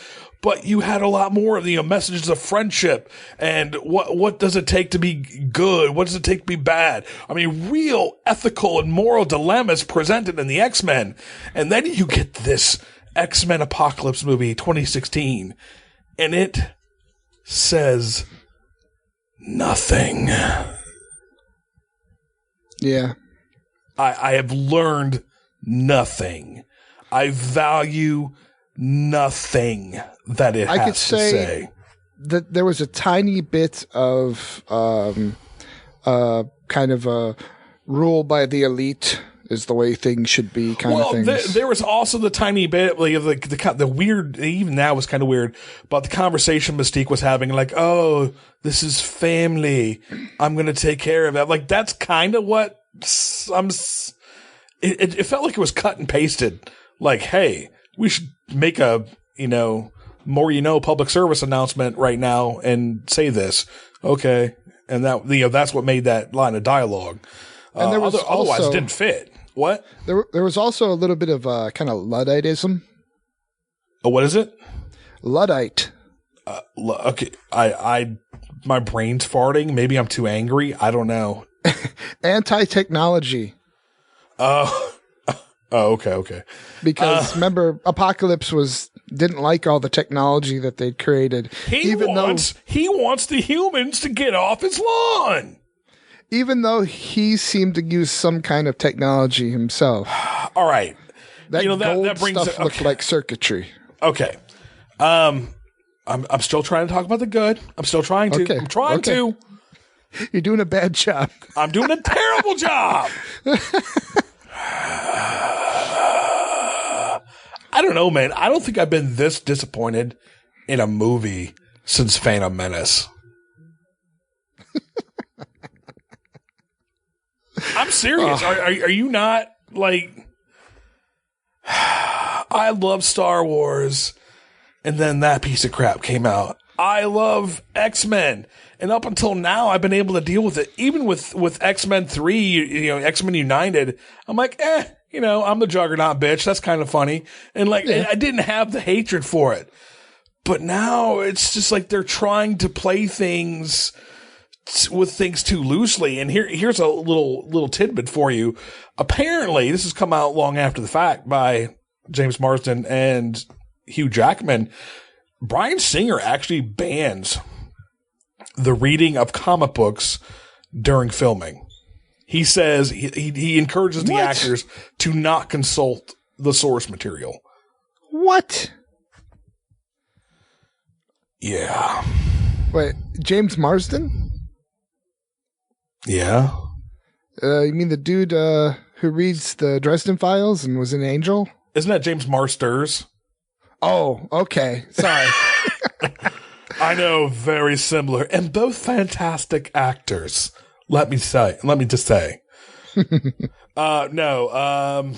But you had a lot more of the messages of friendship and what does it take to be good? What does it take to be bad? I mean, real ethical and moral dilemmas presented in the X-Men. And then you get this X-Men Apocalypse movie 2016, and it says nothing. Yeah. I have learned nothing. I value nothing that it has to say. That there was a tiny bit of kind of a rule by the elite is the way things should be kind of thing. There was also the tiny bit of the weird, even that was kind of weird, about the conversation Mystique was having, like, oh, this is family. I'm going to take care of that. Like, that's kind of what it felt like it was cut and pasted. Like, hey, we should make a, more public service announcement right now and say this. Okay. And that, that's what made that line of dialogue. And there was otherwise it didn't fit. What? There was also a little bit of kind of Ludditism. Oh, what is it? Luddite. Okay. My brain's farting. Maybe I'm too angry. I don't know. Anti-technology. Oh, okay. Because remember, Apocalypse didn't like all the technology that they'd created. He wants the humans to get off his lawn. Even though he seemed to use some kind of technology himself. All right. That gold brings stuff looked like circuitry. Okay. I'm still trying to talk about the good. I'm still trying to. Okay. I'm trying to. You're doing a bad job. I'm doing a terrible job. I don't know, man. I don't think I've been this disappointed in a movie since Phantom Menace. I'm serious. Are you not like? I love Star Wars, and then that piece of crap came out. I love X-Men, and up until now, I've been able to deal with it. Even with X-Men 3, X-Men United, I'm like, I'm the Juggernaut bitch. That's kind of funny, and I didn't have the hatred for it. But now it's just like they're trying to play things with things too loosely. And here's a little tidbit for you. Apparently, this has come out long after the fact by James Marsden and Hugh Jackman. Bryan Singer actually bans the reading of comic books during filming. He says he encourages the actors to not consult the source material. What? Yeah. Wait, James Marsden? Yeah. You mean the dude who reads the Dresden Files and was an angel? Isn't that James Marsters? Oh, okay. Sorry. I know, very similar, and both fantastic actors. Let me just say. No.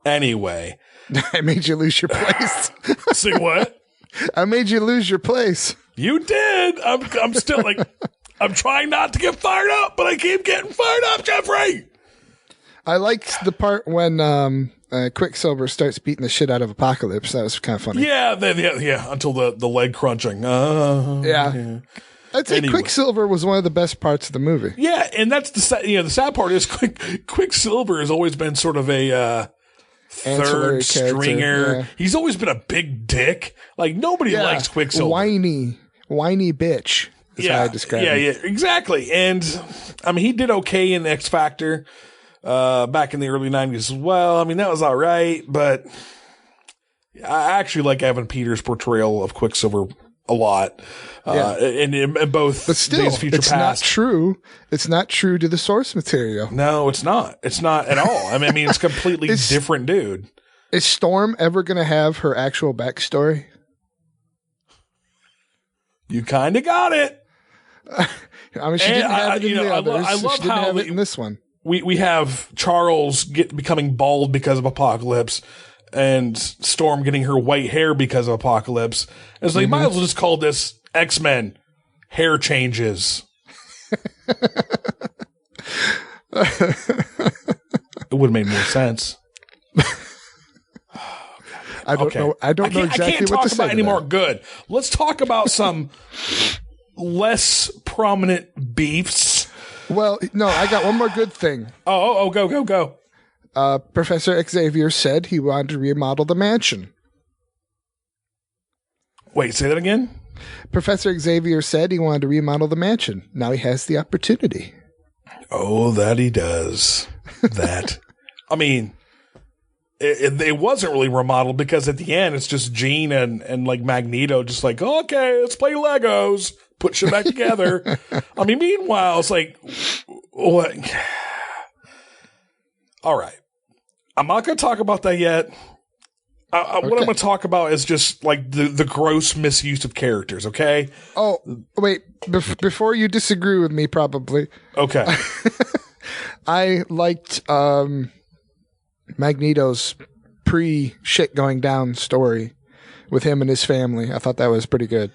Anyway. I made you lose your place. See what? I made you lose your place. You did. I'm still like, I'm trying not to get fired up, but I keep getting fired up, Jeffrey. I liked the part when Quicksilver starts beating the shit out of Apocalypse. That was kind of funny. Yeah, until the leg crunching. Yeah. I'd say Quicksilver was one of the best parts of the movie. Yeah, and that's the sad part is Quicksilver has always been sort of a third stringer. Yeah. He's always been a big dick. Like nobody likes Quicksilver. Whiny bitch. Is how I describe him. Yeah, exactly. And I mean, he did okay in X Factor back in the early 90s as well. I mean, that was all right, but I actually like Evan Peters' portrayal of Quicksilver a lot. In both but still, Days of Future it's Past. Not true. It's not true to the source material. No, it's not. It's not at all. I mean, it's completely different dude. Is Storm ever going to have her actual backstory? You kind of got it. I mean, she didn't have it in the others. I love she didn't how have it in this one. We have Charles becoming bald because of Apocalypse, and Storm getting her white hair because of Apocalypse. And so you might as well just call this X-Men hair changes. It would have made more sense. I don't know. I don't know exactly what to say about anymore. Good. Let's talk about some less prominent beefs. Well, no, I got one more good thing. Oh, go. Professor Xavier said he wanted to remodel the mansion. Wait, say that again? Professor Xavier said he wanted to remodel the mansion. Now he has the opportunity. Oh, that he does. That. I mean, it wasn't really remodeled because at the end it's just Jean and like Magneto just like, okay, let's play Legos, put shit back together. I mean, meanwhile, it's like, what? All right. I'm not going to talk about that yet. What I'm going to talk about is just like the gross misuse of characters, okay? Oh, wait. Before you disagree with me, probably. Okay. I liked Magneto's pre-shit going down story with him and his family. I thought that was pretty good.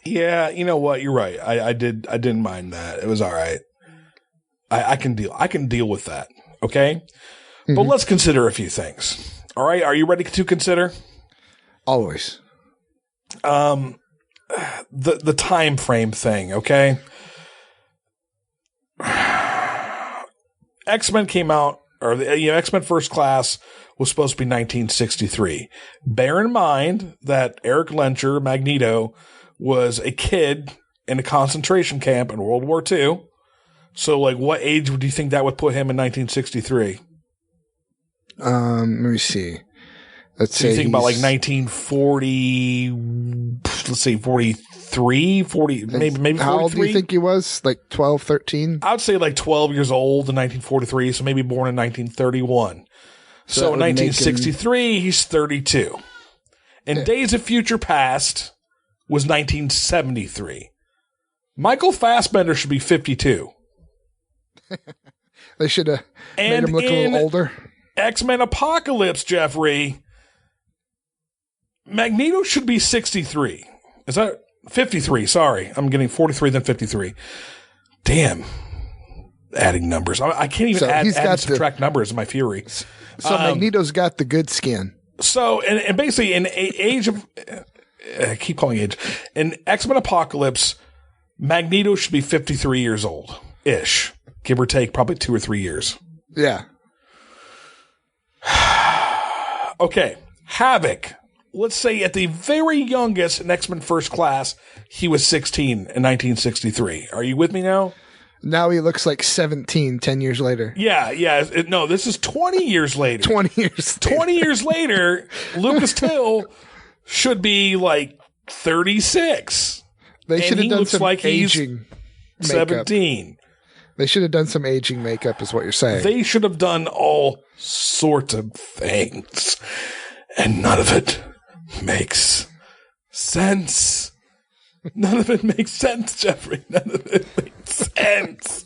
Yeah, you know what? You're right. I didn't mind that. It was all right. I can deal with that. Okay? Mm-hmm. But let's consider a few things. All right? Are you ready to consider? Always. The time frame thing, okay? X-Men came out, or X-Men First Class was supposed to be 1963. Bear in mind that Eric Lencher, Magneto, was a kid in a concentration camp in World War II. So, like, what age would you think that would put him in 1963? Let me see. Let's say you think about like 1940. Let's say 43, 40, maybe 43. How old do you think he was? Like 12, 13? I would say like 12 years old in 1943. So maybe born in 1931. So in 1963, he's 32. And Days of Future Past was 1973. Michael Fassbender should be 52. They should have made him look a little older. X-Men Apocalypse, Jeffrey, Magneto should be 63. Is that 53? Sorry. I'm getting 43 then 53. Damn. Adding numbers. I can't even add and subtract numbers in my fury. So Magneto's got the good skin. So, and basically in age of I keep calling age. In X-Men Apocalypse, Magneto should be 53 years old ish, give or take, probably 2 or 3 years. Yeah. Okay, Havok. Let's say at the very youngest in X-Men First Class, he was 16 in 1963. Are you with me now? Now he looks like 17 10 years later. Yeah. No, this is 20 years later. 20 years later. 20 years later, Lucas Till should be like 36. They should have done some like aging he's makeup. 17. They should have done some aging makeup is what you're saying. They should have done all sorts of things. And none of it makes sense. None of it makes sense, Jeffrey. None of it makes sense.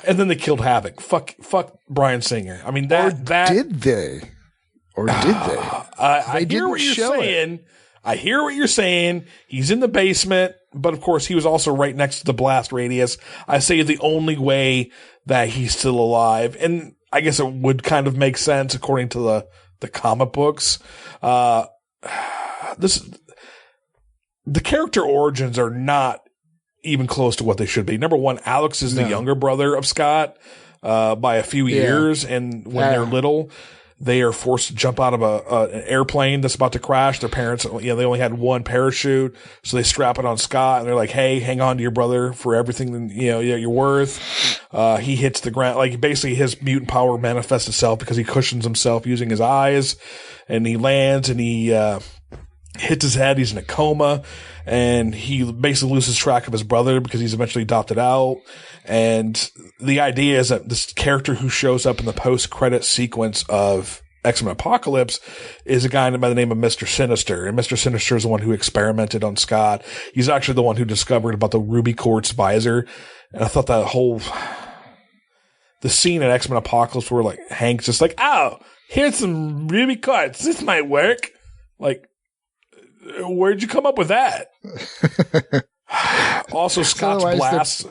And then they killed Havok. Fuck Bryan Singer. I mean, that did they? Or did they? I hear what you're saying. I hear what you're saying. He's in the basement, but of course he was also right next to the blast radius. I say the only way that he's still alive, and I guess it would kind of make sense according to the comic books. The character origins are not even close to what they should be. Number one, Alex is the younger brother of Scott by a few years, and when they're little, they are forced to jump out of an airplane that's about to crash. Their parents, they only had one parachute, so they strap it on Scott, and they're like, "Hey, hang on to your brother for everything you're worth." He hits the ground, like basically his mutant power manifests itself because he cushions himself using his eyes, and he lands and he hits his head. He's in a coma, and he basically loses track of his brother because he's eventually adopted out. And the idea is that this character who shows up in the post-credit sequence of X-Men Apocalypse is a guy by the name of Mr. Sinister. And Mr. Sinister is the one who experimented on Scott. He's actually the one who discovered about the ruby quartz visor. And I thought the scene in X-Men Apocalypse where like Hank's just like, "Oh, here's some ruby quartz. This might work." Like, where'd you come up with that? Also, Scott's blasts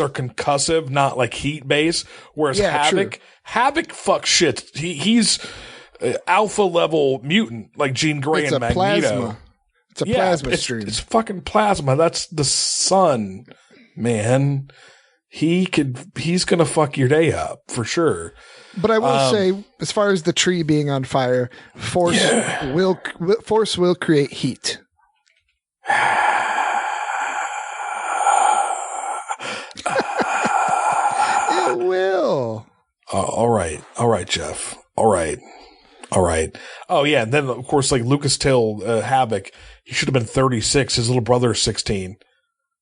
are concussive, not like heat based. Whereas Havok fuck shit. He's alpha level mutant like Jean Grey and Magneto. Plasma. It's a plasma stream. It's fucking plasma. That's the sun, man. He's gonna fuck your day up for sure. But I will say, as far as the tree being on fire, force will create heat. It will. All right, Jeff. All right. Oh yeah, and then of course, like Lucas Till, Havok, he should have been 36. His little brother is 16.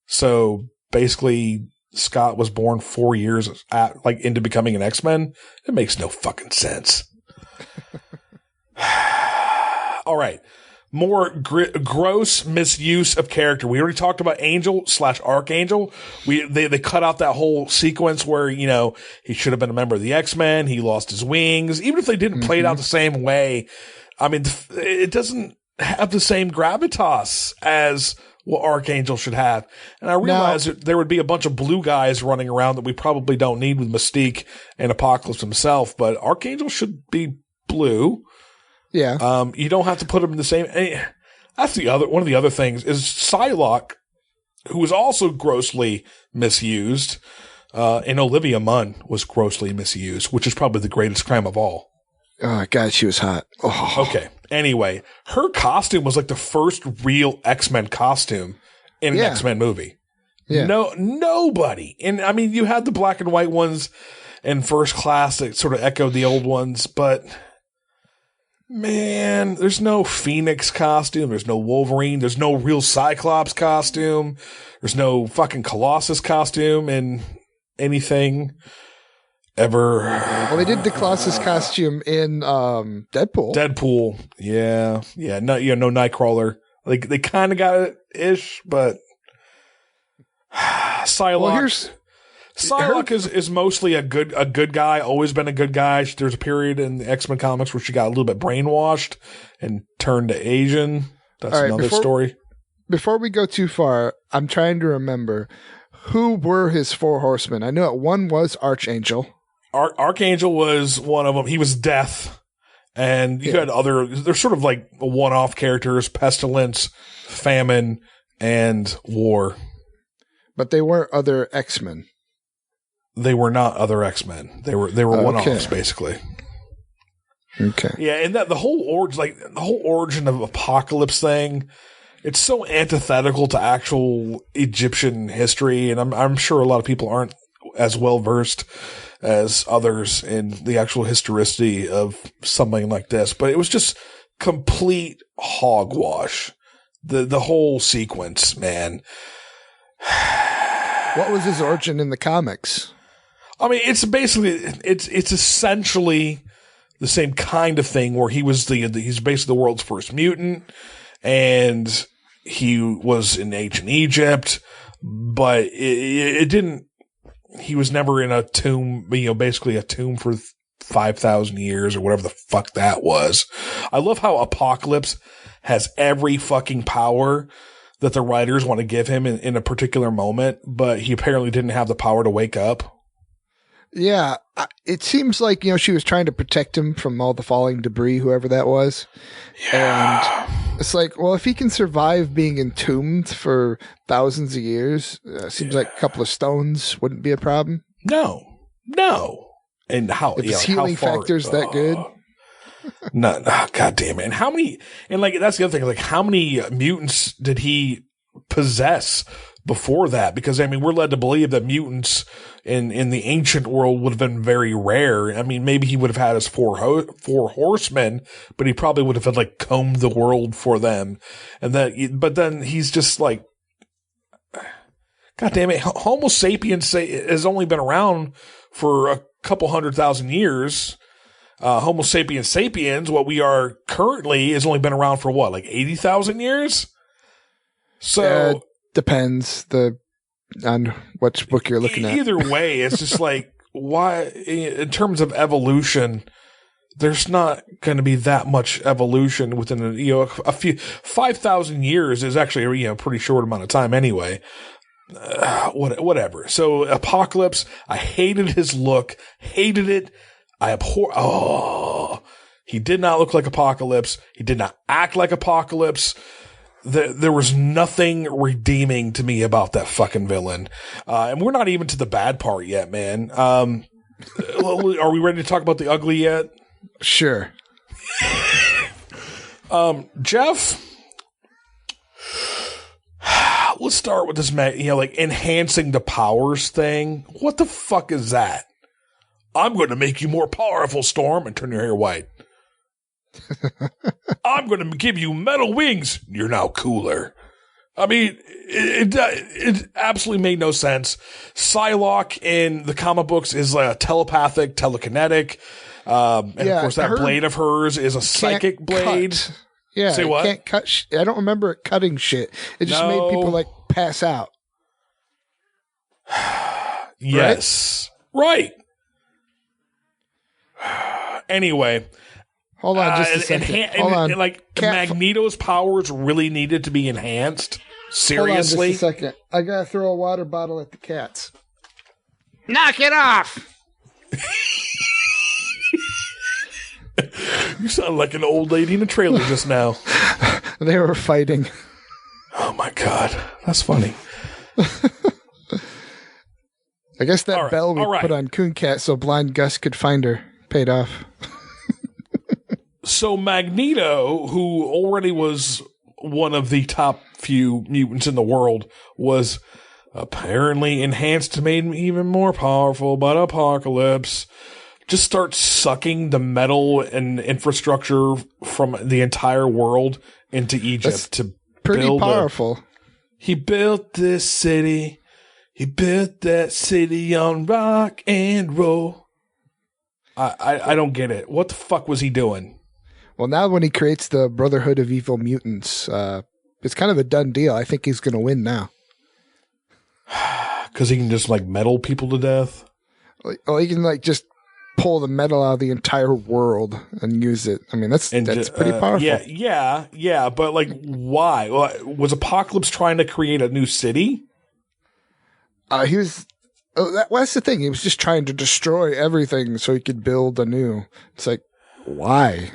So basically, Scott was born 4 years into becoming an X-Men. It makes no fucking sense. All right. More gross misuse of character. We already talked about Angel/Archangel. They cut out that whole sequence where, he should have been a member of the X-Men. He lost his wings. Even if they didn't play it out the same way, I mean, it doesn't have the same gravitas as what Archangel should have. And I realize that there would be a bunch of blue guys running around that we probably don't need with Mystique and Apocalypse himself, but Archangel should be blue. Yeah. You don't have to put him in the same. That's one of the other things is Psylocke, who was also grossly misused, and Olivia Munn was grossly misused, which is probably the greatest crime of all. Oh, God, she was hot. Oh. Okay. Anyway, her costume was like the first real X-Men costume in an X-Men movie. Yeah. Nobody. And I mean, you had the black and white ones in First Class that sort of echoed the old ones, but man, there's no Phoenix costume. There's no Wolverine. There's no real Cyclops costume. There's no fucking Colossus costume in anything ever. Well, they did the Colossus costume in Deadpool. Yeah. No Nightcrawler. Like they kind of got it ish, but Psylocke. Psylocke is mostly a good guy. Always been a good guy. There's a period in the X-Men comics where she got a little bit brainwashed and turned to Asian. That's another story. Before we go too far, I'm trying to remember who were his four horsemen. I know one was Archangel. Archangel was one of them. He was Death, And you had they're sort of like one-off characters, pestilence, famine, and war. But they weren't other X-Men. They were not other X-Men. They were one-offs, basically. Okay. Yeah, and that the whole origin of Apocalypse thing, it's so antithetical to actual Egyptian history, and I'm sure a lot of people aren't as well versed as others in the actual historicity of something like this. But it was just complete hogwash. The whole sequence, man. What was his origin in the comics? I mean, it's essentially the same kind of thing where he's basically the world's first mutant, and he was in ancient Egypt, but it didn't. He was never in a tomb, basically a tomb for 5,000 years or whatever the fuck that was. I love how Apocalypse has every fucking power that the writers want to give him in a particular moment, but he apparently didn't have the power to wake up. Yeah, it seems like, she was trying to protect him from all the falling debris, whoever that was. Yeah. And it's like, well, if he can survive being entombed for thousands of years, seems like a couple of stones wouldn't be a problem. No. And how, if his healing factor's that good? No, God damn it. And that's the other thing, like how many mutants did he possess before that? Because we're led to believe that mutants in the ancient world would have been very rare. I mean, maybe he would have had his four horsemen, but he probably would have had combed the world for them. But then he's just like, God damn it. Homo sapiens has only been around for a couple 100,000 years. Homo sapiens, what we are currently, has only been around for 80,000 years? So depends on which book you're looking at. Either way, it's just why, in terms of evolution, there's not going to be that much evolution within a few 5,000 years is actually a pretty short amount of time anyway. Whatever. So Apocalypse, I hated his look, hated it. I abhor. Oh, he did not look like Apocalypse. He did not act like Apocalypse. There was nothing redeeming to me about that fucking villain. And we're not even to the bad part yet, man. Are we ready to talk about the ugly yet? Sure. Jeff, let's start with this, enhancing the powers thing. What the fuck is that? I'm going to make you more powerful, Storm, and turn your hair white. I'm going to give you metal wings. You're now cooler. I mean, it absolutely made no sense. Psylocke in the comic books is telepathic, telekinetic. And of course, that blade of hers is a psychic blade. Cut. Yeah, say what? Can't cut. I don't remember it cutting shit. It just made people pass out. Yes, right. Anyway, hold on just a second. Hold on. Magneto's powers really needed to be enhanced. Seriously? Hold on just a second. I gotta throw a water bottle at the cats. Knock it off! You sound like an old lady in a trailer just now. They were fighting. Oh my God. That's funny. I guess that bell we put on Coon Cat so Blind Gus could find her paid off. So Magneto, who already was one of the top few mutants in the world, was apparently enhanced to make him even more powerful, but Apocalypse just starts sucking the metal and infrastructure from the entire world into Egypt. That's pretty powerful. He built this city. He built that city on rock and roll. I don't get it. What the fuck was he doing? Well, now when he creates the Brotherhood of Evil Mutants, it's kind of a done deal. I think he's going to win now. Because he can just metal people to death? Well, he can just pull the metal out of the entire world and use it. I mean, that's pretty powerful. Yeah. But why? Was Apocalypse trying to create a new city? He was. That's the thing. He was just trying to destroy everything so he could build anew. It's why?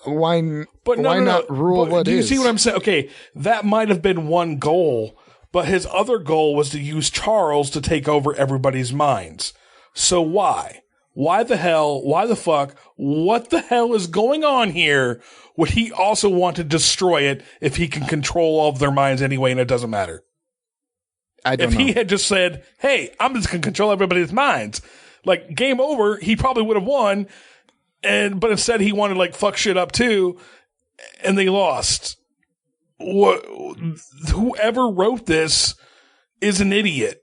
Why not rule what do you is? see what I'm saying? Okay, that might have been one goal, but his other goal was to use Charles to take over everybody's minds. So why? Why the hell? Why the fuck? What the hell is going on here? Would he also want to destroy it if he can control all of their minds anyway and it doesn't matter? I don't know. If he had just said, hey, I'm just going to control everybody's minds, like, game over, he probably would have won. But instead he wanted, like, fuck shit up too, and they lost. Whoever wrote this is an idiot.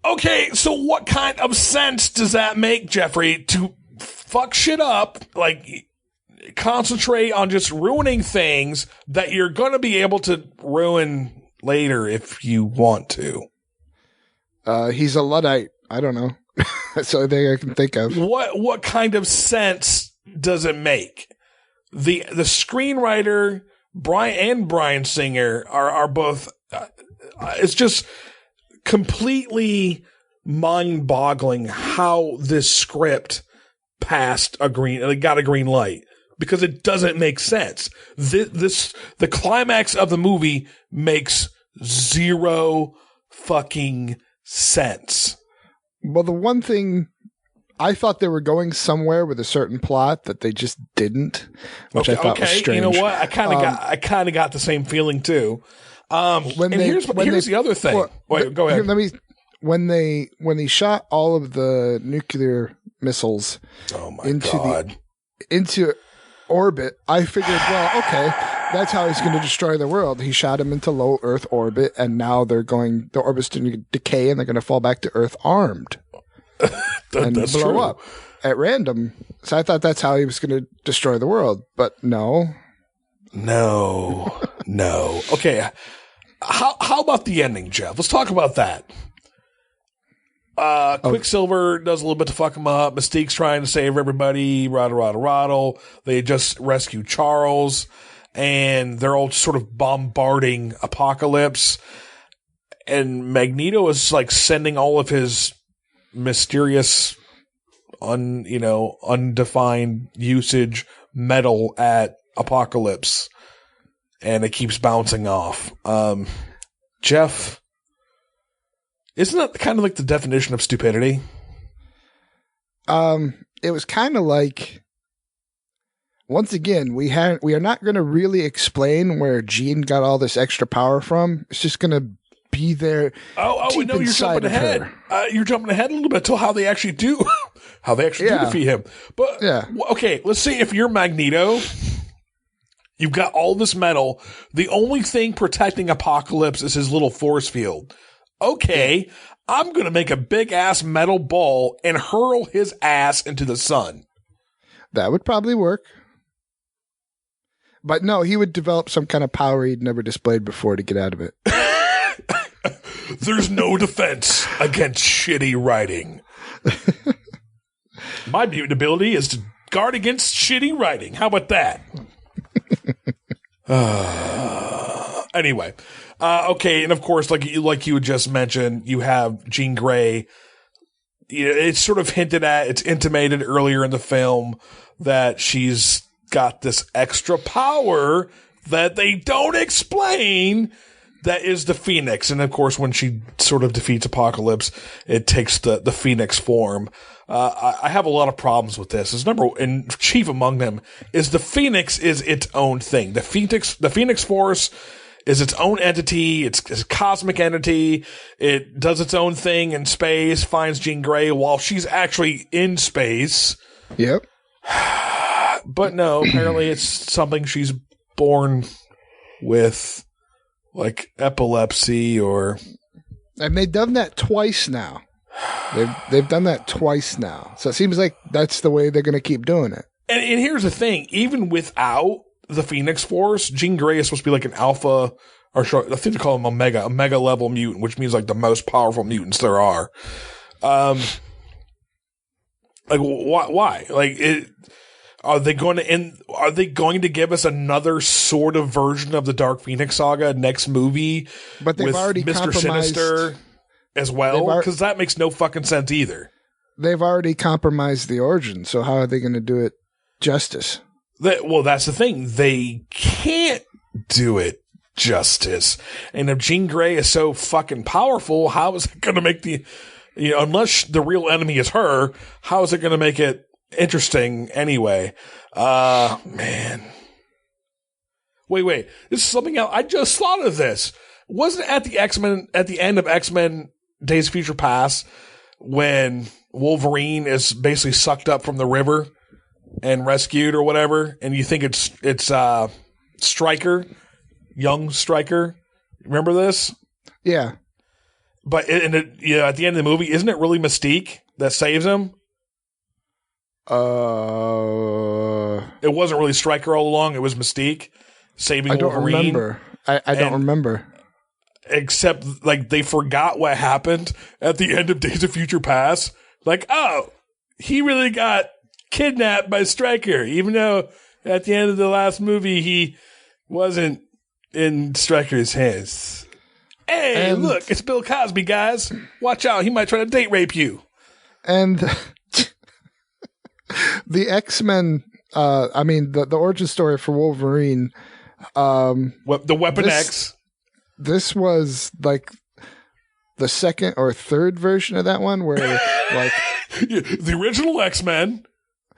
Okay, so what kind of sense does that make, Jeffrey, to fuck shit up, like, concentrate on just ruining things that you're going to be able to ruin later if you want to? He's a Luddite. I don't know. That's the only thing I can think of. What kind of sense does it make? The screenwriter Bryan Singer are both. It's just completely mind-boggling how this script got a green light, because it doesn't make sense. The climax of the movie makes zero fucking sense. Well, the one thing, I thought they were going somewhere with a certain plot that they just didn't, which I thought was strange. You know what? I kind of got the same feeling too. Here's the other thing. Well, wait, go ahead. When they shot all of the nuclear missiles into orbit, I figured, well, okay, that's how he's going to destroy the world. He shot them into low Earth orbit, and now the orbit's going to decay, and they're going to fall back to Earth armed and that's blow true. up at random. So I thought that's how he was going to destroy the world, but no. Okay, how about the ending, Jeff? Let's talk about that. Quicksilver does a little bit to fuck him up. Mystique's trying to save everybody. Rattle. They just rescue Charles, and they're all sort of bombarding Apocalypse. And Magneto is like sending all of his mysterious, undefined usage metal at Apocalypse, and it keeps bouncing off. Jeff, isn't that kind of like the definition of stupidity? It was kind of like, once again, we are not going to really explain where Jean got all this extra power from. It's just going to be there. You're jumping ahead. You're jumping ahead a little bit to how they actually do do defeat him. But okay, let's see if you're Magneto. You've got all this metal. The only thing protecting Apocalypse is his little force field. Okay, I'm going to make a big-ass metal ball and hurl his ass into the sun. That would probably work. But no, he would develop some kind of power he'd never displayed before to get out of it. There's no defense against shitty writing. My mutant ability is to guard against shitty writing. How about that? Anyway. Okay, and of course, like you had just mentioned, you have Jean Grey. It's sort of hinted at, it's intimated earlier in the film that she's got this extra power that they don't explain, that is the Phoenix. And of course, when she sort of defeats Apocalypse, it takes the Phoenix form. I have a lot of problems with this. And chief among them is the Phoenix is its own thing. The Phoenix Force is its own entity. It's a cosmic entity. It does its own thing in space, finds Jean Grey while she's actually in space. Yep. But no, apparently it's something she's born with, like epilepsy or... And they've done that twice now. They've done that twice now. So it seems like that's the way they're going to keep doing it. And here's the thing. Even without the Phoenix Force, Jean Grey is supposed to be like an alpha, or I think they call him a mega level mutant, which means like the most powerful mutants there are. Like why? Like are they going to give us another sort of version of the Dark Phoenix saga next movie? But they've already Mr. Sinister as well, because that makes no fucking sense either. They've already compromised the origin, so how are they going to do it justice. That's the thing. They can't do it justice. And if Jean Grey is so fucking powerful, how is it going to make unless the real enemy is her, how is it going to make it interesting anyway? Man. Wait. This is something else. I just thought of this. Wasn't it at the end of X-Men Days of Future Past when Wolverine is basically sucked up from the river and rescued or whatever, and you think it's Stryker, young Stryker. Remember this? Yeah. But at the end of the movie, isn't it really Mystique that saves him? It wasn't really Stryker all along. It was Mystique saving Wolverine. I don't remember. I don't remember. Except, like, they forgot what happened at the end of Days of Future Past. Like, oh, he really got kidnapped by Stryker, even though at the end of the last movie he wasn't in Stryker's hands. Hey, look, it's Bill Cosby, guys. Watch out, he might try to date rape you. And the X-Men, the origin story for Wolverine. The Weapon X. This was like the second or third version of that one where like the original X-Men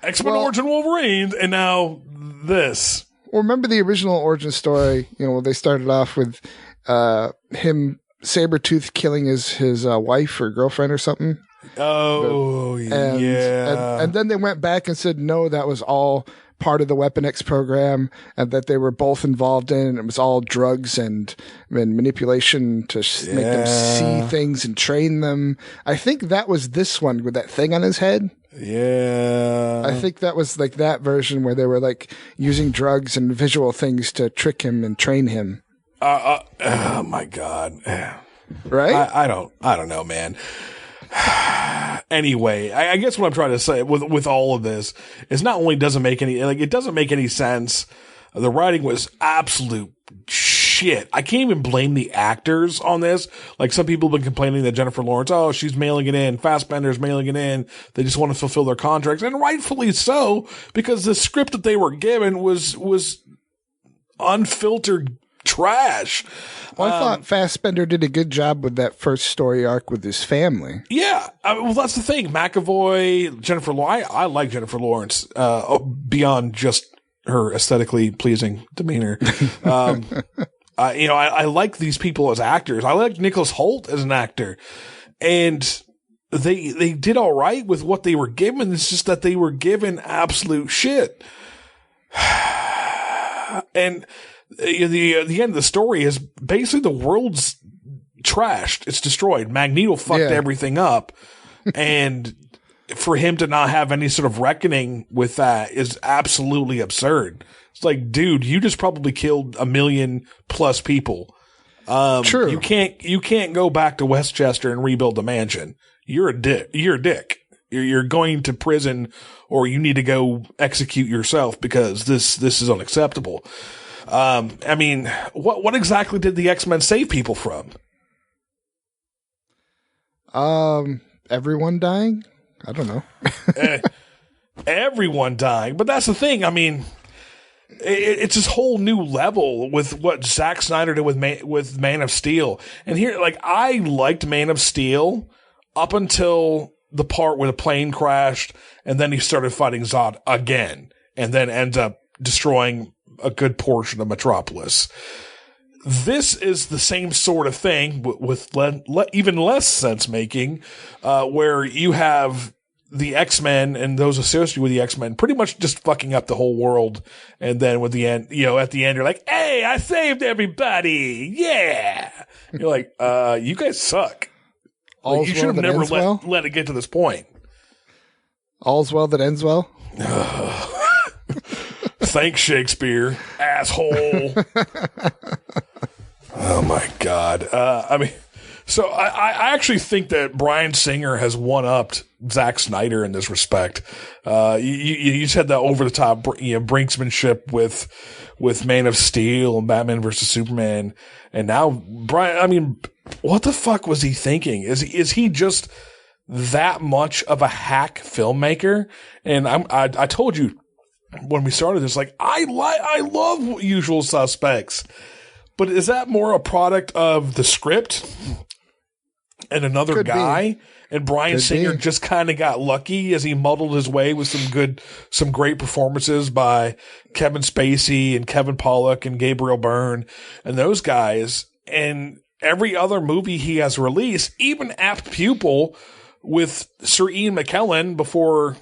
Origin Wolverine, and now this. Well, remember the original origin story, they started off with him Sabretooth killing his wife or girlfriend or something. Oh, yeah. And then they went back and said, no, that was all part of the Weapon X program and that they were both involved in, and it was all drugs and manipulation to make them see things and train them. I think that was this one with that thing on his head. Yeah. I think that was like that version where they were like using drugs and visual things to trick him and train him. Oh my God. Right? I don't know, man. Anyway, I guess what I'm trying to say with all of this is not only doesn't make any sense. The writing was absolute shit. I can't even blame the actors on this. Like, some people have been complaining that Jennifer Lawrence, she's mailing it in. Fassbender's mailing it in. They just want to fulfill their contracts, and rightfully so, because the script that they were given was unfiltered trash. Well, I thought Fassbender did a good job with that first story arc with his family. Yeah. Well, that's the thing. McAvoy, Jennifer Lawrence. I like Jennifer Lawrence beyond just her aesthetically pleasing demeanor. I like these people as actors. I like Nicholas Hoult as an actor. And they did all right with what they were given. It's just that they were given absolute shit. And the end of the story is basically the world's trashed. It's destroyed. Magneto fucked everything up. And for him to not have any sort of reckoning with that is absolutely absurd. It's like, dude, you just probably killed 1 million plus people. True. You can't go back to Westchester and rebuild the mansion. You're a dick. You're going to prison, or you need to go execute yourself, because this is unacceptable. What exactly did the X-Men save people from? Everyone dying? I don't know. Everyone dying. But that's the thing. It's this whole new level with what Zack Snyder did with Man of Steel. And here, like, I liked Man of Steel up until the part where the plane crashed, and then he started fighting Zod again, and then ends up destroying a good portion of Metropolis. This is the same sort of thing with even less sense making, where you have the X-Men and those associated with the X-Men pretty much just fucking up the whole world. And then at the end, you're like, hey, I saved everybody. Yeah. You're like, you guys suck. Like, you should have never let it get to this point. All's well that ends well. Thanks, Shakespeare, asshole. Oh my God. So I actually think that Bryan Singer has one-upped Zack Snyder in this respect. You just had that over-the-top, brinksmanship with Man of Steel and Batman versus Superman, and now Bryan. What the fuck was he thinking? Is he just that much of a hack filmmaker? And I told you when we started this, like, I love Usual Suspects, but is that more a product of the script and another guy? And Bryan Singer just kind of got lucky as he muddled his way with some great performances by Kevin Spacey and Kevin Pollak and Gabriel Byrne and those guys. And every other movie he has released, even Apt Pupil with Sir Ian McKellen before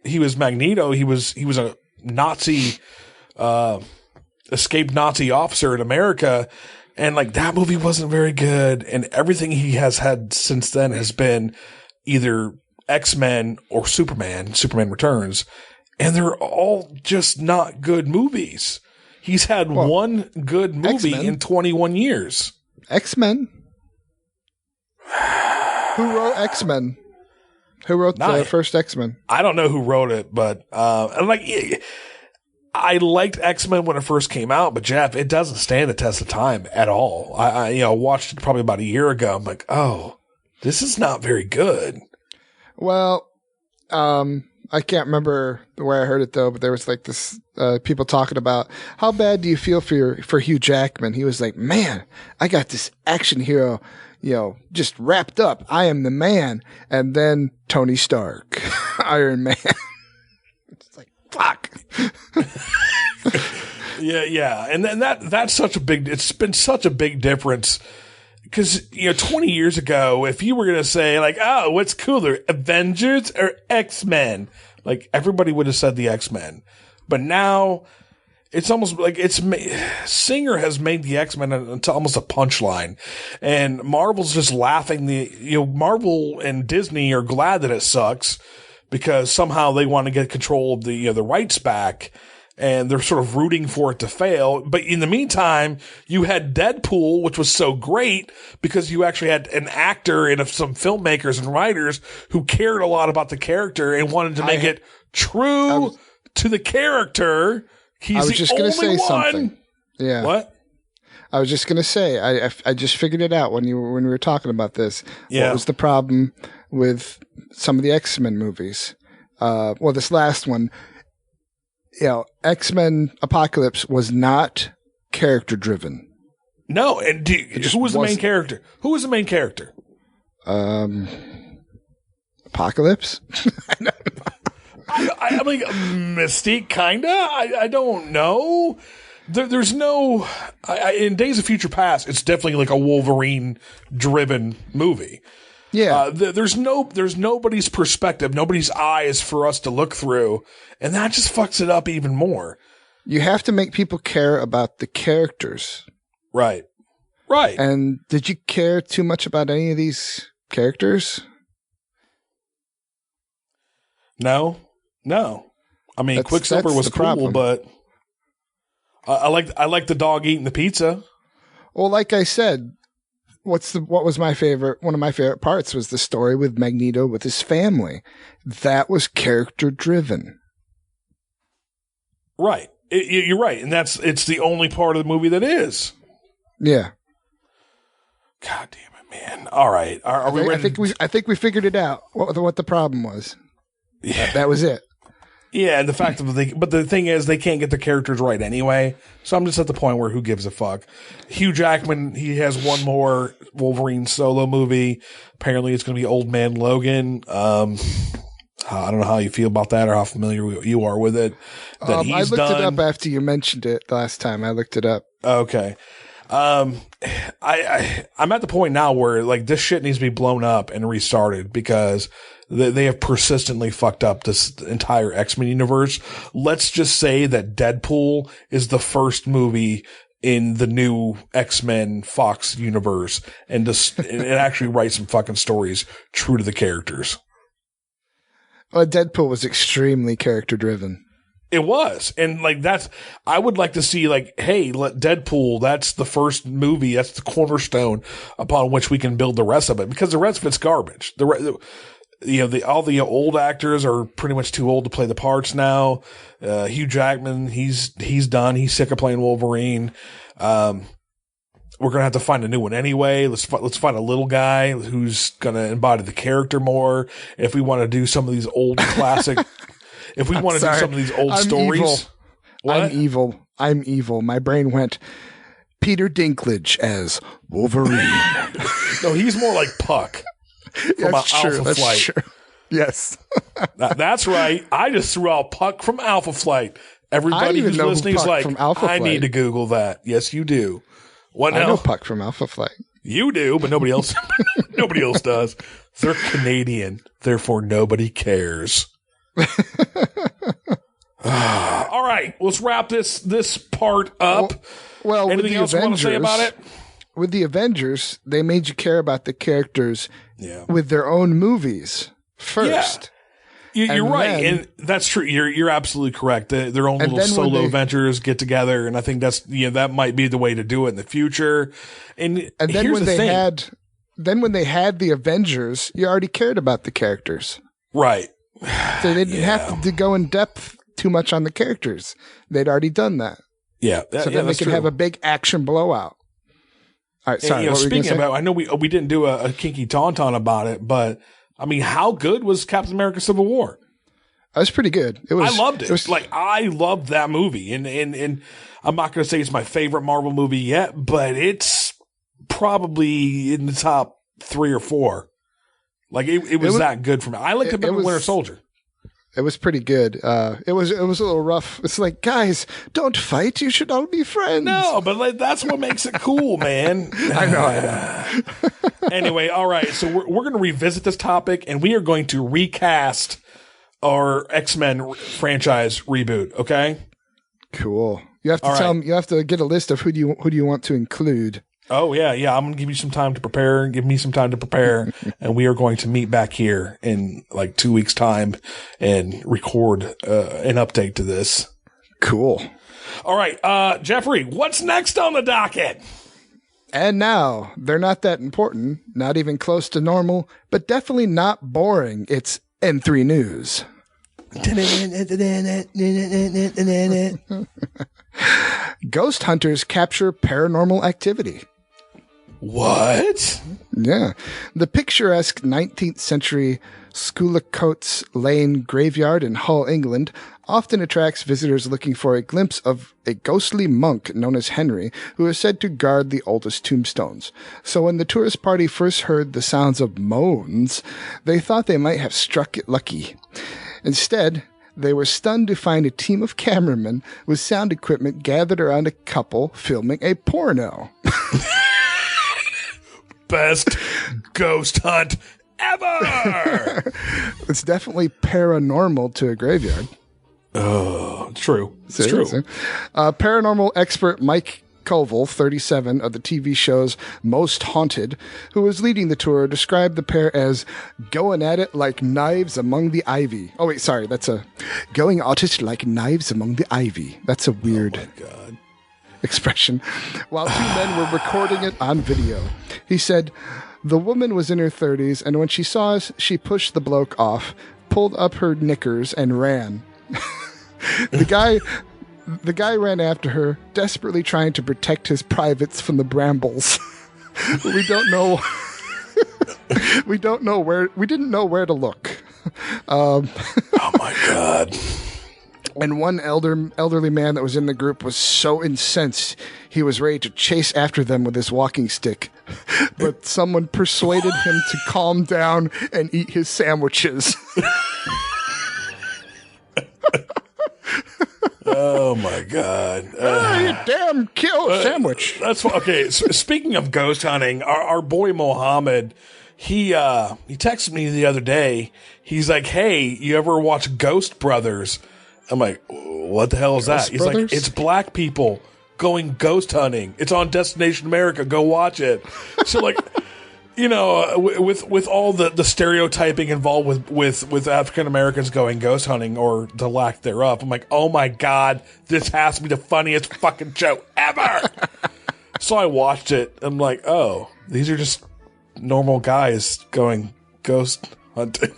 he was Magneto, he was a Nazi, escaped Nazi officer in America. And like that movie wasn't very good. And everything he has had since then has been either X-Men or Superman Returns. And they're all just not good movies. He's had one good movie X-Men. In 21 years. X-Men? Who wrote X-Men? Who wrote the first X-Men? I don't know who wrote it, but I liked X-Men when it first came out, but Jeff, it doesn't stand the test of time at all. I watched it probably about a year ago. I'm like, oh, this is not very good. Well, I can't remember where I heard it though, but there was like this people talking about how bad do you feel for Hugh Jackman? He was like, man, I got this action hero, just wrapped up. I am the man, and then Tony Stark, Iron Man. It's like, fuck. yeah. And then that's it's been such a big difference. Cause 20 years ago, if you were going to say like, oh, what's cooler, Avengers or X-Men? Like everybody would have said the X-Men, but now it's almost like Singer has made the X-Men into almost a punchline, and Marvel's just laughing. Marvel and Disney are glad that it sucks because somehow they want to get control of the rights back, and they're sort of rooting for it to fail. But in the meantime, you had Deadpool, which was so great because you actually had an actor and some filmmakers and writers who cared a lot about the character and wanted to make it true to the character. He's the only one. Something. Yeah. What? I was just going to say, I just figured it out when we were talking about this. Yeah. What was the problem with some of the X-Men movies? This last one, X-Men Apocalypse was not character driven. No. And who was the main character? Who was the main character? Apocalypse? I mean, Mystique, kinda. I don't know. There's no in Days of Future Past. It's definitely like a Wolverine-driven movie. Yeah. There's nobody's perspective, nobody's eyes for us to look through, and that just fucks it up even more. You have to make people care about the characters. Right. Right. And did you care too much about any of these characters? No. I mean, Quicksilver was cool, problem. But I like the dog eating the pizza. Well, like I said, what was my favorite? One of my favorite parts was the story with Magneto with his family. That was character driven. Right. You're right, and it's the only part of the movie that is. Yeah. God damn it, man! All right, are we ready? I think we figured it out. What the problem was. Yeah, that was it. Yeah, and the fact but the thing is, they can't get the characters right anyway. So I'm just at the point where who gives a fuck? Hugh Jackman, he has one more Wolverine solo movie. Apparently, it's going to be Old Man Logan. I don't know how you feel about that or how familiar you are with it. I looked it up after you mentioned it last time. I looked it up. Okay. I'm at the point now where like this shit needs to be blown up and restarted because they have persistently fucked up this entire X-Men universe. Let's just say that Deadpool is the first movie in the new X-Men Fox universe and actually write some fucking stories true to the characters. Well, Deadpool was extremely character driven. It was. And like I would like to see like, hey, let Deadpool, that's the first movie, that's the cornerstone upon which we can build the rest of it, because the rest of it's garbage. All the old actors are pretty much too old to play the parts now. Hugh Jackman, he's done. He's sick of playing Wolverine. We're going to have to find a new one anyway. Let's find a little guy who's going to embody the character more. If we want to do some of these old classic, if we want to do some of these old stories. Evil. What? I'm evil. My brain went Peter Dinklage as Wolverine. No, he's more like Puck from Alpha Flight. True. Yes. That's right. I just threw out Puck from Alpha Flight. Everybody who's listening is like, I need to Google that. Yes, you do. What now? I know Puck from Alpha Flight. You do, but nobody else nobody else does. They're Canadian, therefore nobody cares. All right, let's wrap this part up. Well, anything else you want to say about it? With the Avengers, they made you care about the characters with their own movies first. Yeah. You're right, and that's true. You're absolutely correct. Their own little solo adventures get together, and I think that's that might be the way to do it in the future. And then when they had the Avengers, you already cared about the characters, right? So they didn't have to go in depth too much on the characters. They'd already done that. Yeah, so then they could have a big action blowout. All right, sorry. And, speaking about, I know we didn't do a Kinky Tauntaun about it, but I mean, how good was Captain America: Civil War? It was pretty good. I loved it. I loved that movie, and I'm not going to say it's my favorite Marvel movie yet, but it's probably in the top 3 or 4. Like it was that good for me. I liked it better than Winter Soldier. It was pretty good. It was a little rough. It's like, guys, don't fight. You should all be friends. No, but that's what makes it cool, man. I know. Anyway, all right. So we're going to revisit this topic, and we are going to recast our X-Men franchise reboot. Okay. Cool. You have to tell them. You have to get a list of who do you want to include. Oh, yeah. I'm going to give you some time to prepare and give me some time to prepare. And we are going to meet back here in like 2 weeks' time and record an update to this. Cool. All right. Jeffrey, what's next on the docket? And now, they're not that important, not even close to normal, but definitely not boring. It's N3 News. Ghost hunters capture paranormal activity. What? Yeah. The picturesque 19th century Scullicoats Lane graveyard in Hull, England, often attracts visitors looking for a glimpse of a ghostly monk known as Henry, who is said to guard the oldest tombstones. So when the tourist party first heard the sounds of moans, they thought they might have struck it lucky. Instead, they were stunned to find a team of cameramen with sound equipment gathered around a couple filming a porno. Best ghost hunt ever! It's definitely paranormal to a graveyard. Oh, it's true. It's true. Paranormal expert Mike Koval, 37, of the TV show's Most Haunted, who was leading the tour, described the pair as going at it like knives among the ivy. Oh, wait, sorry. That's going at it like knives among the ivy. That's a weird expression. While 2 men were recording it on video. He said, the woman was in her 30s, and when she saw us, she pushed the bloke off, pulled up her knickers, and ran. The guy ran after her, desperately trying to protect his privates from the brambles. We didn't know where to look. Oh my God. And one elderly man that was in the group was so incensed, he was ready to chase after them with his walking stick. But someone persuaded him to calm down and eat his sandwiches. Oh my God! You damn kill a sandwich. That's okay. So speaking of ghost hunting, our boy Mohammed, he texted me the other day. He's like, "Hey, you ever watch Ghost Brothers?" I'm like, "What the hell is that?" He's like, "It's black people going ghost hunting. It's on Destination America. Go watch it." So like. You know, with all the stereotyping involved with African Americans going ghost hunting or the lack thereof, I'm like, oh my God, this has to be the funniest fucking show ever. So I watched it. I'm like, oh, these are just normal guys going ghost hunting.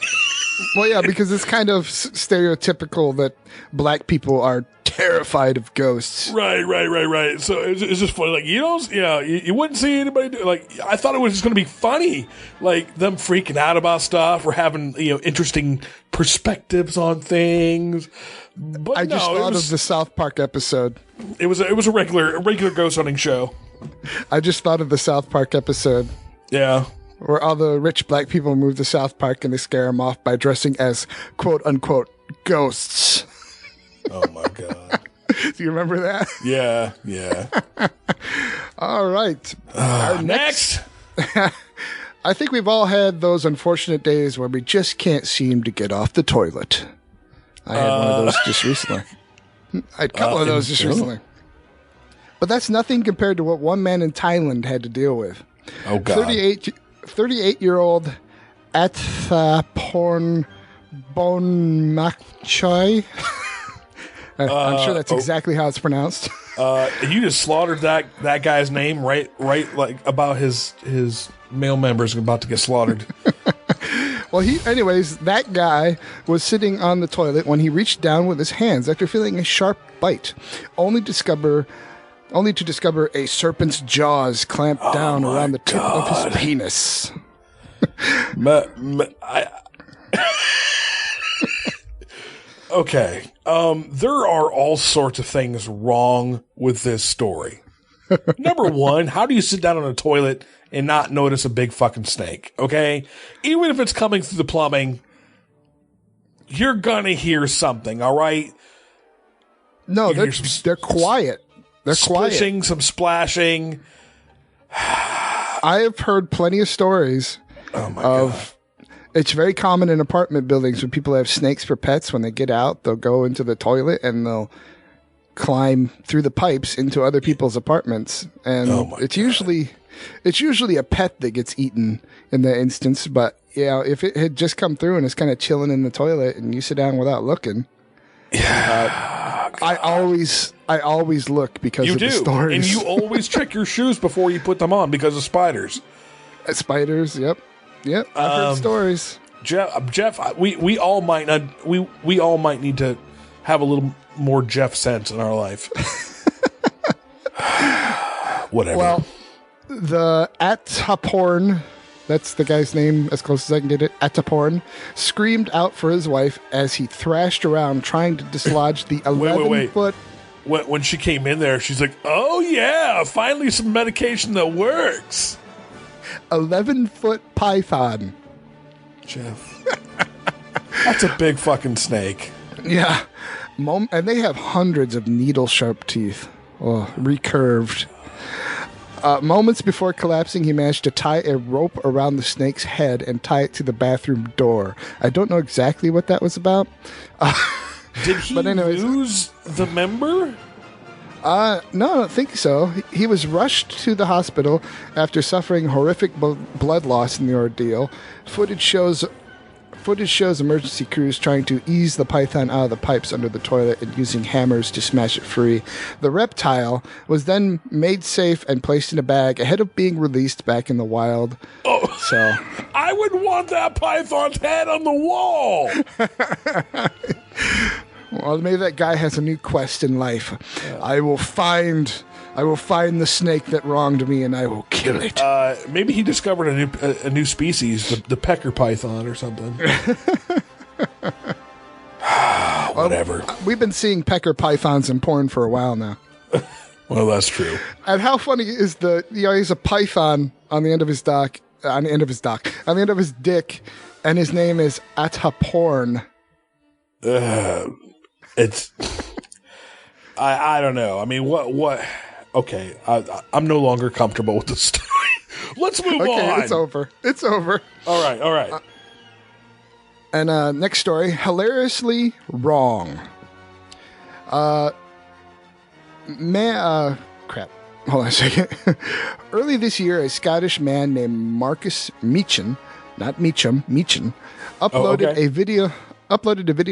Well, yeah, because it's kind of stereotypical that black people are terrified of ghosts. Right. So it's just funny. Like, you wouldn't see anybody do, like, I thought it was just going to be funny. Like, them freaking out about stuff or having, interesting perspectives on things. But I just thought of the South Park episode. It was a regular ghost hunting show. I just thought of the South Park episode. Yeah. Where all the rich black people move to South Park and they scare them off by dressing as quote unquote ghosts. Oh my God. Do you remember that? Yeah. All right. Our next. I think we've all had those unfortunate days where we just can't seem to get off the toilet. I had one of those just recently. I had a couple of those just recently. But that's nothing compared to what one man in Thailand had to deal with. Oh, God. 38-year-old Athaporn Bonmakchoi. I'm sure that's exactly how it's pronounced. You just slaughtered that guy's name right like about his male members about to get slaughtered. Well, that guy was sitting on the toilet when he reached down with his hands after feeling a sharp bite, only to discover a serpent's jaws clamped down around the tip of his penis. Okay. There are all sorts of things wrong with this story. Number one, how do you sit down on a toilet and not notice a big fucking snake? Okay? Even if it's coming through the plumbing, you're gonna hear something, all right? No, they're quiet. They're splishing, quiet. some splashing. I have heard plenty of stories God. It's very common in apartment buildings when people have snakes for pets. When they get out, they'll go into the toilet and they'll climb through the pipes into other people's apartments. And it's usually a pet that gets eaten in that instance. But if it had just come through and it's kind of chilling in the toilet and you sit down without looking, I always look because of the stories. And you always check your shoes before you put them on because of spiders. Spiders, yep. I've heard stories. Jeff, we all might not. We all might need to have a little more Jeff sense in our life. Whatever. Well, the Ataporn, that's the guy's name as close as I can get it, Ataporn, screamed out for his wife as he thrashed around trying to dislodge the 11-foot... When she came in there, she's like, oh yeah, finally some medication that works. 11-foot python. Jeff. That's a big fucking snake. Yeah. And they have hundreds of needle-sharp teeth. Oh, recurved. Moments before collapsing, he managed to tie a rope around the snake's head and tie it to the bathroom door. I don't know exactly what that was about. Did he lose the member? No, I don't think so. He was rushed to the hospital after suffering horrific blood loss in the ordeal. Footage shows emergency crews trying to ease the python out of the pipes under the toilet and using hammers to smash it free. The reptile was then made safe and placed in a bag ahead of being released back in the wild. Oh, so I would want that python's head on the wall. Well, maybe that guy has a new quest in life. Yeah. I will find the snake that wronged me, and I will kill it. Maybe he discovered a new species, the pecker python or something. Whatever. We've been seeing pecker pythons in porn for a while now. Well, that's true. And how funny is he's a python on the end of his dick, and his name is Ataporn. I don't know. I mean, what? Okay, I'm no longer comfortable with the story. Let's move on. Okay, it's over. All right. And next story, hilariously wrong. Crap. Hold on a second. Early this year, a Scottish man named Marcus Meechan, not Meacham, Meechan, uploaded a video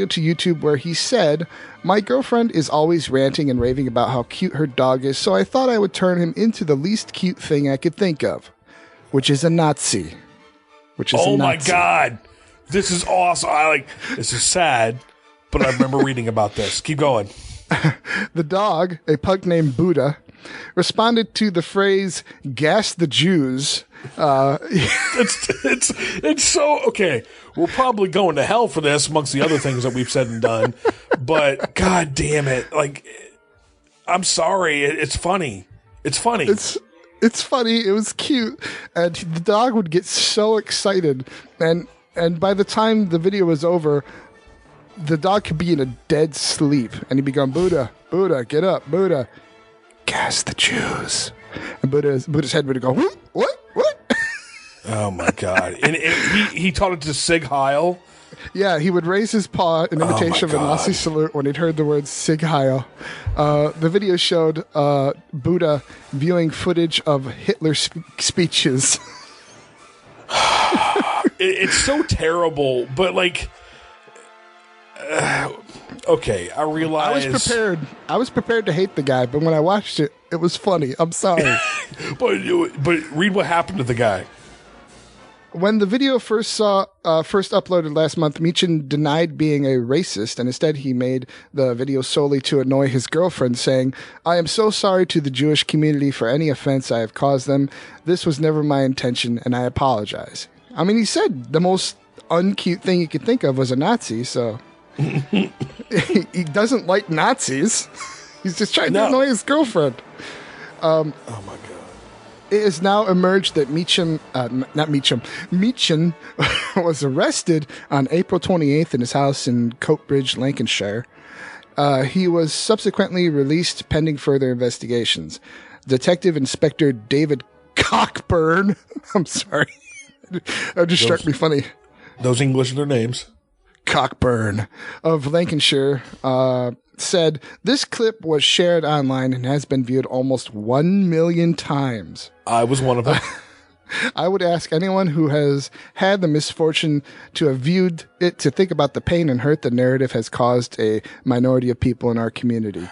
to YouTube where he said, "My girlfriend is always ranting and raving about how cute her dog is, so I thought I would turn him into the least cute thing I could think of, which is a Nazi." My God. This is awesome. This is sad, but I remember reading about this. Keep going. The dog, a pug named Buddha, responded to the phrase "gas the Jews." It's so okay. We're probably going to hell for this, amongst the other things that we've said and done. But god damn it, I'm sorry. It's funny. It's funny. It's funny. It was cute, and the dog would get so excited, and by the time the video was over, the dog could be in a dead sleep, and he'd be going, "Buddha, Buddha, get up, Buddha, gas the Jews," and Buddha's head would go, "What? Oh my god! And he taught it to Sig Heil. Yeah, he would raise his paw in imitation of a Nazi salute when he'd heard the word Sig Heil. The video showed Buddha viewing footage of Hitler speeches. It's so terrible, but okay, I realize I was prepared to hate the guy, but when I watched it, it was funny. I'm sorry. but read what happened to the guy. When the video first uploaded last month, Meechin denied being a racist, and instead he made the video solely to annoy his girlfriend, saying, "I am so sorry to the Jewish community for any offense I have caused them. This was never my intention, and I apologize." I mean, he said the most uncute thing you could think of was a Nazi, so he doesn't like Nazis. He's just trying to annoy his girlfriend. Oh my god. It has now emerged that Meechin was arrested on April 28th in his house in Coatbridge, Lancashire. He was subsequently released pending further investigations. Detective Inspector David Cockburn, I'm sorry, that just struck me funny. Those English are their names. Cockburn of Lancashire said, "This clip was shared online and has been viewed almost 1 million times. I was one of them. I would ask anyone who has had the misfortune to have viewed it to think about the pain and hurt the narrative has caused a minority of people in our community.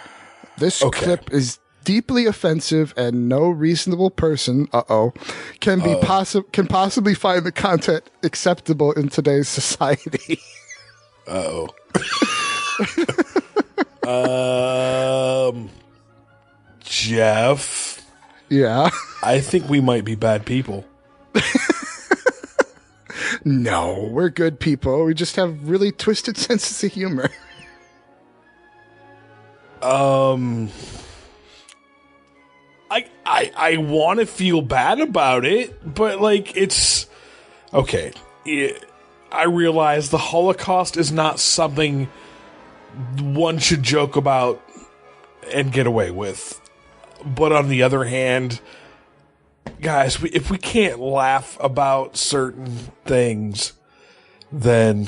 This clip is deeply offensive, and no reasonable person can possibly find the content acceptable in today's society." Jeff. Yeah. I think we might be bad people. No, we're good people. We just have really twisted senses of humor. I want to feel bad about it, but it's okay. I realize the Holocaust is not something one should joke about and get away with. But on the other hand, guys, if we can't laugh about certain things, then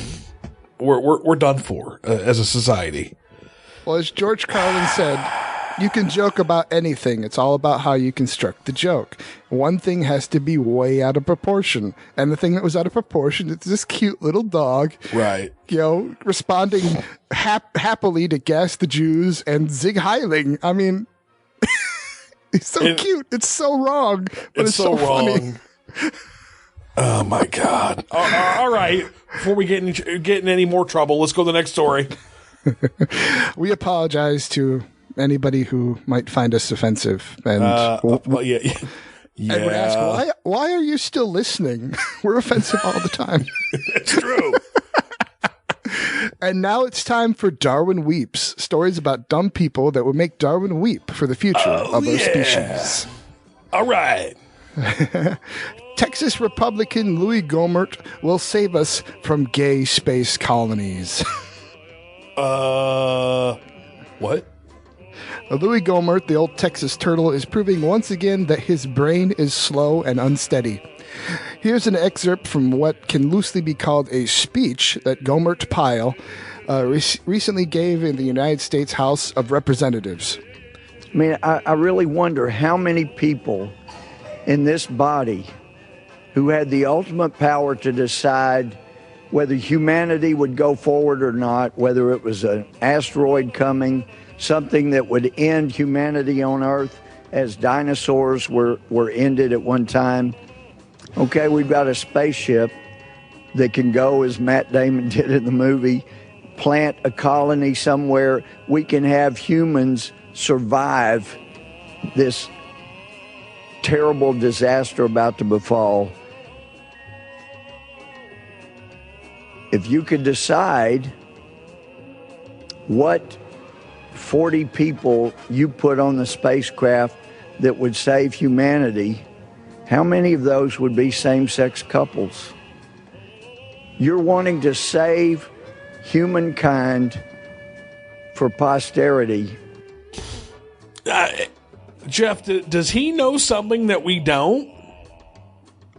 we're done for as a society. Well, as George Carlin said, you can joke about anything. It's all about how you construct the joke. One thing has to be way out of proportion. And the thing that was out of proportion is this cute little dog. Right. Responding happily to "gas the Jews" and Zig Heiling. I mean, it's so cute. It's so wrong. But it's so funny. Oh, my God. All right. Before we get in any more trouble, let's go to the next story. We apologize to anybody who might find us offensive, and yeah. and would ask, why are you still listening? We're offensive all the time. It's true. And now it's time for Darwin Weeps, stories about dumb people that would make Darwin weep for the future of our species. All right. Texas Republican Louis Gohmert will save us from gay space colonies. What? Louis Gohmert, the old Texas turtle, is proving once again that his brain is slow and unsteady. Here's an excerpt from what can loosely be called a speech that Gohmert Pyle recently gave in the United States House of Representatives. I mean, I really wonder how many people in this body who had the ultimate power to decide whether humanity would go forward or not, whether it was an asteroid coming, something that would end humanity on Earth as dinosaurs were ended at one time. Okay, we've got a spaceship, that can go, as Matt Damon did in the movie, plant a colony somewhere. We can have humans survive this terrible disaster about to befall. If you could decide what 40 people you put on the spacecraft that would save humanity, how many of those would be same-sex couples? You're wanting to save humankind for posterity. Jeff, does he know something that we don't?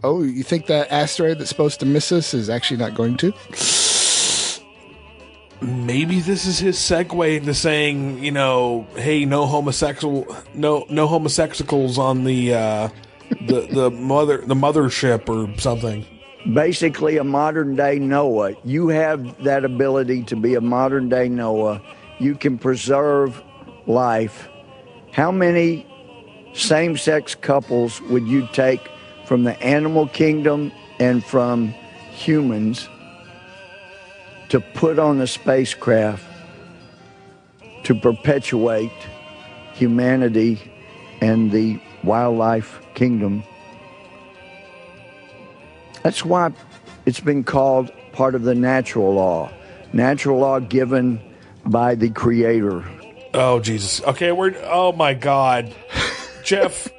Oh, you think that asteroid that's supposed to miss us is actually not going to? Maybe this is his segue into saying, you know, hey, no homosexuals on the mothership or something. Basically a modern-day Noah. You have that ability to be a modern-day Noah. You can preserve life. How many same-sex couples would you take from the animal kingdom and from humans to put on a spacecraft to perpetuate humanity and the wildlife kingdom? That's why it's been called part of the natural law. Natural law given by the Creator. Oh, Jesus. Okay, oh my God. Jeff,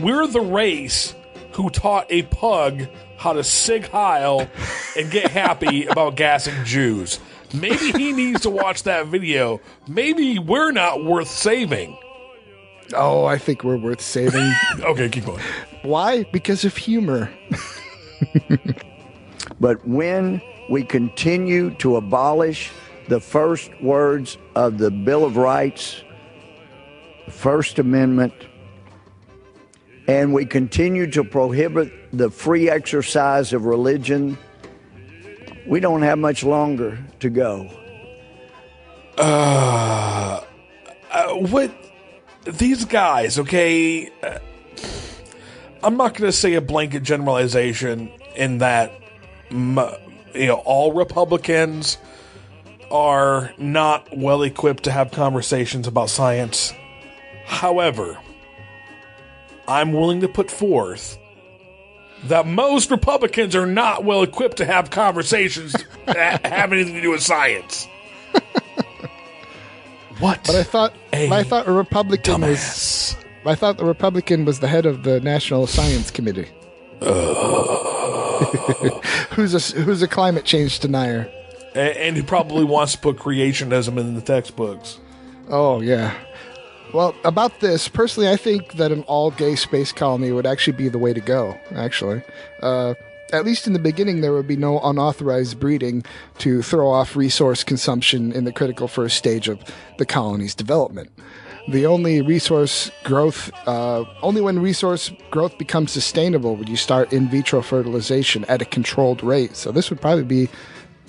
we're the race who taught a pug how to sig heil and get happy about gassing Jews. Maybe he needs to watch that video. Maybe we're not worth saving. Oh, I think we're worth saving. Okay, keep going. Why? Because of humor. But when we continue to abolish the first words of the Bill of Rights, the First Amendment, and we continue to prohibit the free exercise of religion, we don't have much longer to go. What these guys, okay, I'm not going to say a blanket generalization in that, all Republicans are not well equipped to have conversations about science. However, I'm willing to put forth that most Republicans are not well equipped to have conversations that have anything to do with science. What? But I thought a Republican dumbass. I thought the Republican was the head of the National Science Committee. Who's a climate change denier. And who probably wants to put creationism in the textbooks. Oh, yeah. Well, about this, personally, I think that an all-gay space colony would actually be the way to go, actually. At least in the beginning, there would be no unauthorized breeding to throw off resource consumption in the critical first stage of the colony's development. The only when resource growth becomes sustainable would you start in vitro fertilization at a controlled rate. So this would probably be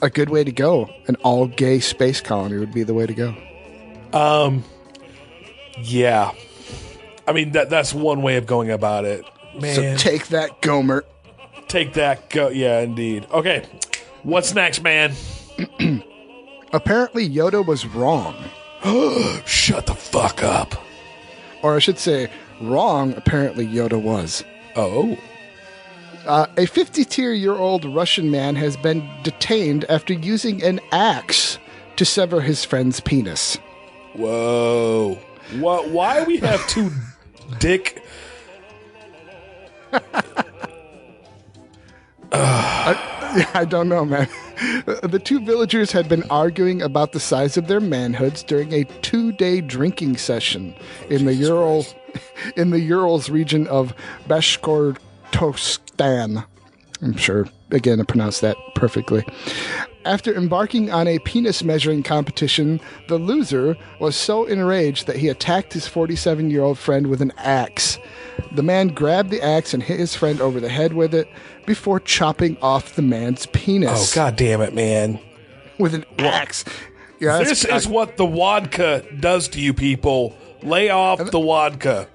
a good way to go. An all-gay space colony would be the way to go. Yeah. I mean, that's one way of going about it. Man. So take that, Gomer. Take that, go. Yeah, indeed. Okay. What's next, man? Apparently, Yoda was wrong. Shut the fuck up. Or I should say, wrong, apparently Yoda was. Oh. A 52-year-old Russian man has been detained after using an axe to sever his friend's penis. Whoa. Why we have two dick... I don't know, man. The two villagers had been arguing about the size of their manhoods during a 2-day drinking session in the Urals region of Bashkortostan. I'm sure, again, I pronounced that perfectly. After embarking on a penis measuring competition, the loser was so enraged that he attacked his 47-year-old friend with an axe. The man grabbed the axe and hit his friend over the head with it before chopping off the man's penis. Oh, God damn it, man. With an axe. Yeah, this is what the vodka does to you people. Lay off the vodka.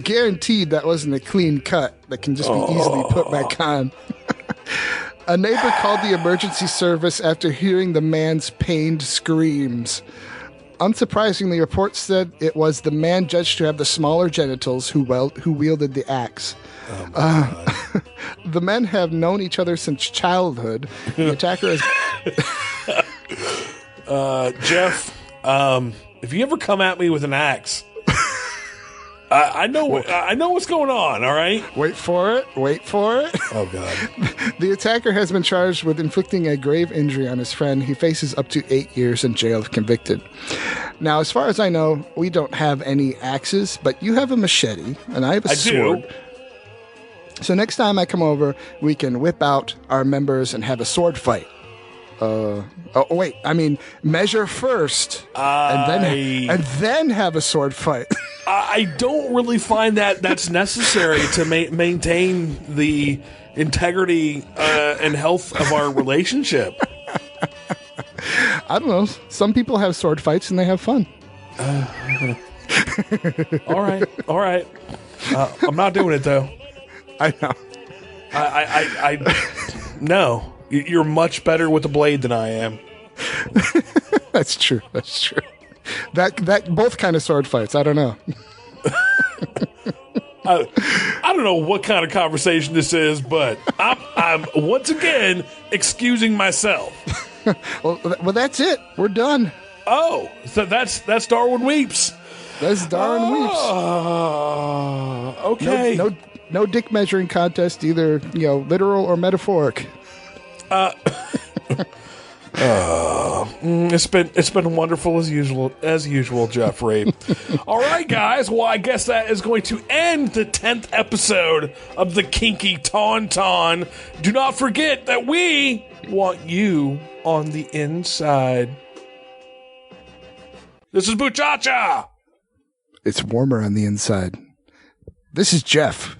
Guaranteed that wasn't a clean cut that can just be easily put back on. A neighbor called the emergency service after hearing the man's pained screams. Unsurprisingly, reports said it was the man judged to have the smaller genitals who wielded the axe. The men have known each other since childhood. The attacker is... Jeff, if you ever come at me with an axe, I know what's going on, all right? Wait for it. Oh, God. The attacker has been charged with inflicting a grave injury on his friend. He faces up to 8 years in jail if convicted. Now, as far as I know, we don't have any axes, but you have a machete, and I have a sword. Do. So next time I come over, we can whip out our members and have a sword fight. Measure first, and then have a sword fight. I don't really find that's necessary to maintain the integrity and health of our relationship. I don't know. Some people have sword fights and they have fun. All right. I'm not doing it though. I know. No. You're much better with a blade than I am. That's true. That both kind of sword fights. I don't know. I don't know what kind of conversation this is, but I'm once again excusing myself. Well, that's it. We're done. Oh, so that's Darwin Weeps. That's Darwin Weeps. Okay. No dick measuring contest, either literal or metaphoric. It's been wonderful as usual, Jeffrey. All right, guys. Well, I guess that is going to end the 10th episode of the Kinky Tauntaun. Do not forget that we want you on the inside. This is Buchacha. It's warmer on the inside. This is Jeff.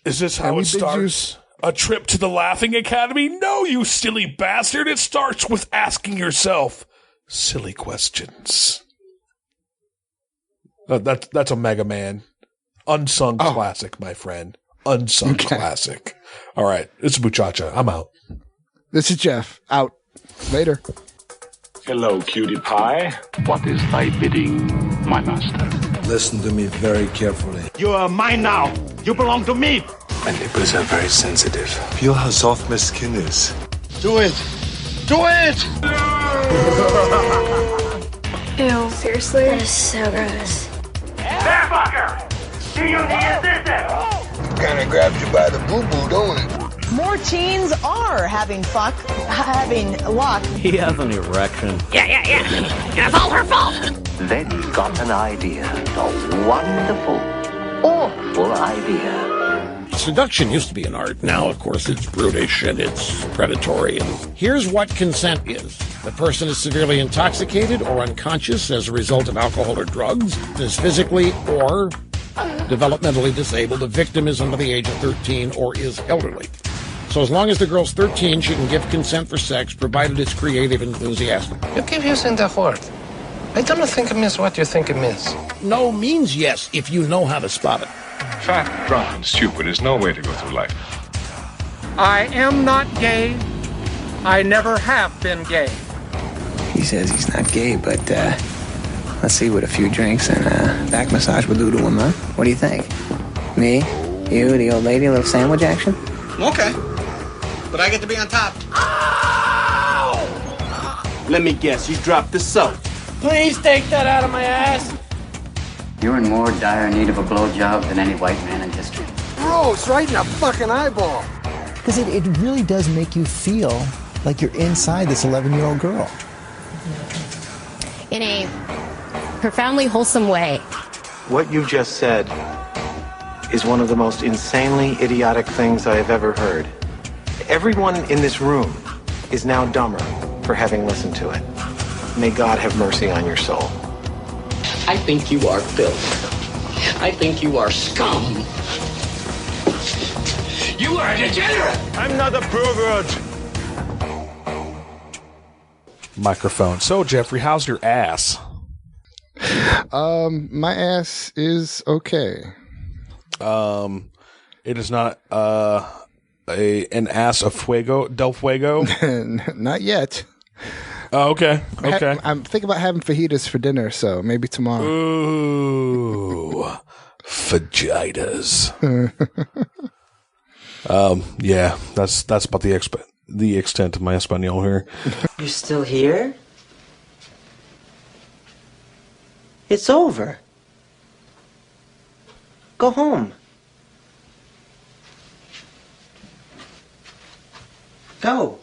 Is this how it starts? A trip to the Laughing Academy? No, you silly bastard. It starts with asking yourself silly questions. That's a Mega Man. Unsung classic, my friend. Unsung classic. All right. It's Buchacha. I'm out. This is Jeff. Out. Later. Hello, cutie pie. What is thy bidding, my master? Listen to me very carefully. You are mine now. You belong to me. My nipples are very sensitive. Feel how soft my skin is. Do it. Do it! Ew, seriously? That is so gross. Bear fucker! Do you need assistance? Kinda grabs you by the boo-boo, don't it? More teens are having luck. He has an erection. Yeah. It's all her fault. Then he got an idea. A wonderful, awful idea. Seduction used to be an art. Now, of course, it's brutish and it's predatory. And here's what consent is. The person is severely intoxicated or unconscious as a result of alcohol or drugs, is physically or developmentally disabled. The victim is under the age of 13 or is elderly. So as long as the girl's 13, she can give consent for sex, provided it's creative and enthusiastic. You keep using that word. I don't think it means what you think it means. No means yes, if you know how to spot it. Fat, drunk, and stupid is no way to go through life. I am not gay. I never have been gay. He says he's not gay, but let's see what a few drinks and a back massage will do to him, huh? What do you think? Me? You, the old lady, a little sandwich action? Okay. But I get to be on top. Ow! Let me guess, you dropped the soap. Please take that out of my ass. You're in more dire need of a blowjob than any white man in history. Gross, right in the fucking eyeball. Because it really does make you feel like you're inside this 11-year-old girl. In a profoundly wholesome way. What you just said is one of the most insanely idiotic things I have ever heard. Everyone in this room is now dumber for having listened to it. May God have mercy on your soul. I think you are filth. I think you are scum. You are a degenerate. I'm not a pervert. Microphone. So, Jeffrey, how's your ass? My ass is okay. It is not an ass of fuego, del fuego? Not yet. Oh, okay. Okay. I'm thinking about having fajitas for dinner, so maybe tomorrow. Ooh, fajitas. Yeah, that's about the extent of my Espanol here. You're still here? It's over. Go home. Go.